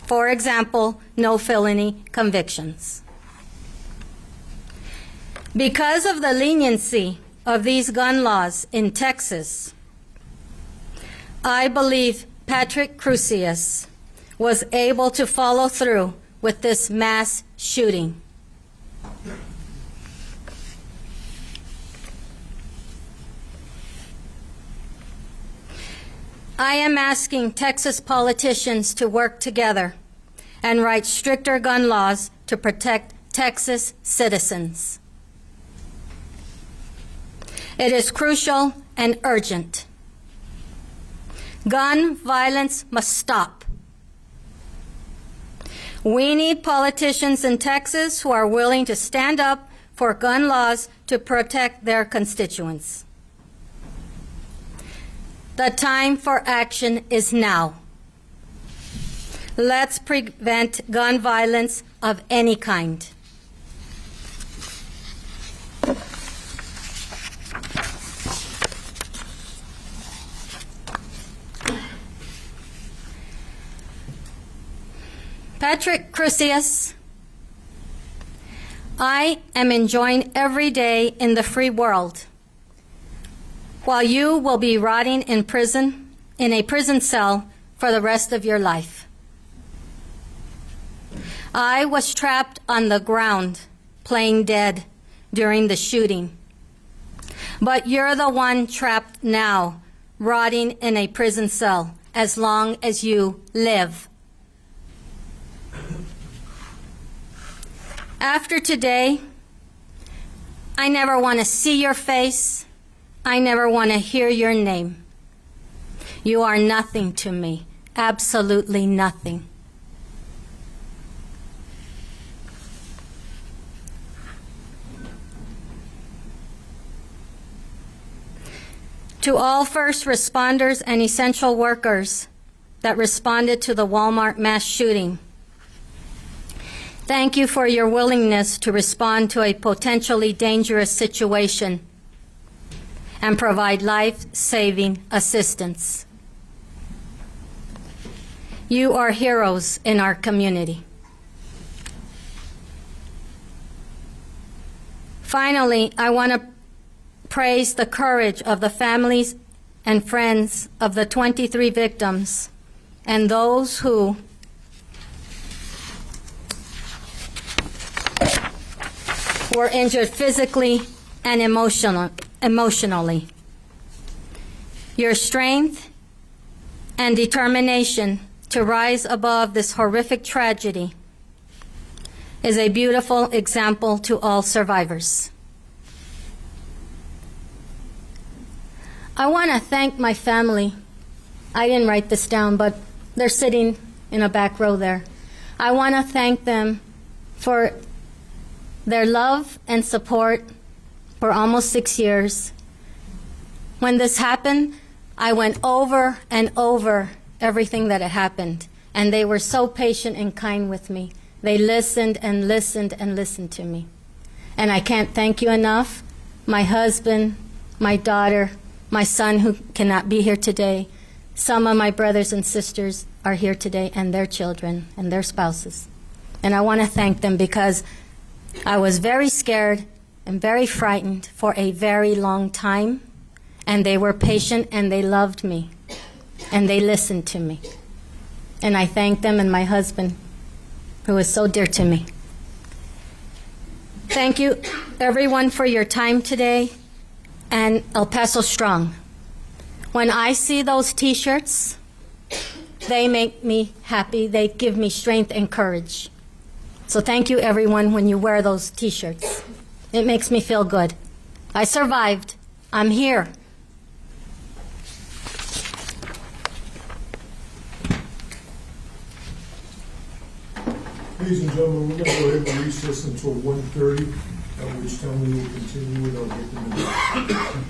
For example, no felony convictions. Because of the leniency of these gun laws in Texas, I believe Patrick Crusius was able to follow through with this mass shooting. I am asking Texas politicians to work together and write stricter gun laws to protect Texas citizens. It is crucial and urgent. Gun violence must stop. We need politicians in Texas who are willing to stand up for gun laws to protect their constituents. The time for action is now. Let's prevent gun violence of any kind. Patrick Crusius, I am enjoying every day in the free world, while you will be rotting in prison, in a prison cell for the rest of your life. I was trapped on the ground, playing dead during the shooting. But you're the one trapped now, rotting in a prison cell, as long as you live. After today, I never want to see your face. I never want to hear your name. You are nothing to me, absolutely nothing. To all first responders and essential workers that responded to the Walmart mass shooting, thank you for your willingness to respond to a potentially dangerous situation and provide life-saving assistance. You are heroes in our community. Finally, I want to praise the courage of the families and friends of the 23 victims and those who were injured physically and emotionally. Your strength and determination to rise above this horrific tragedy is a beautiful example to all survivors. I want to thank my family. I didn't write this down, but they're sitting in a back row there. I want to thank them for their love and support for almost 6 years. When this happened, I went over and over everything that had happened, and they were so patient and kind with me. They listened and listened and listened to me. And I can't thank you enough. My husband, my daughter, my son who cannot be here today, some of my brothers and sisters are here today, and their children and their spouses. And I want to thank them because I was very scared and very frightened for a very long time, and they were patient and they loved me and they listened to me. And I thank them and my husband, who is so dear to me. Thank you, everyone, for your time today, and El Paso Strong. When I see those T-shirts, they make me happy. They give me strength and courage. So thank you, everyone, when you wear those T-shirts. It makes me feel good. I survived. I'm here. Ladies and gentlemen, we're going to go ahead and recess until 1:30, at which time we will continue with our victim.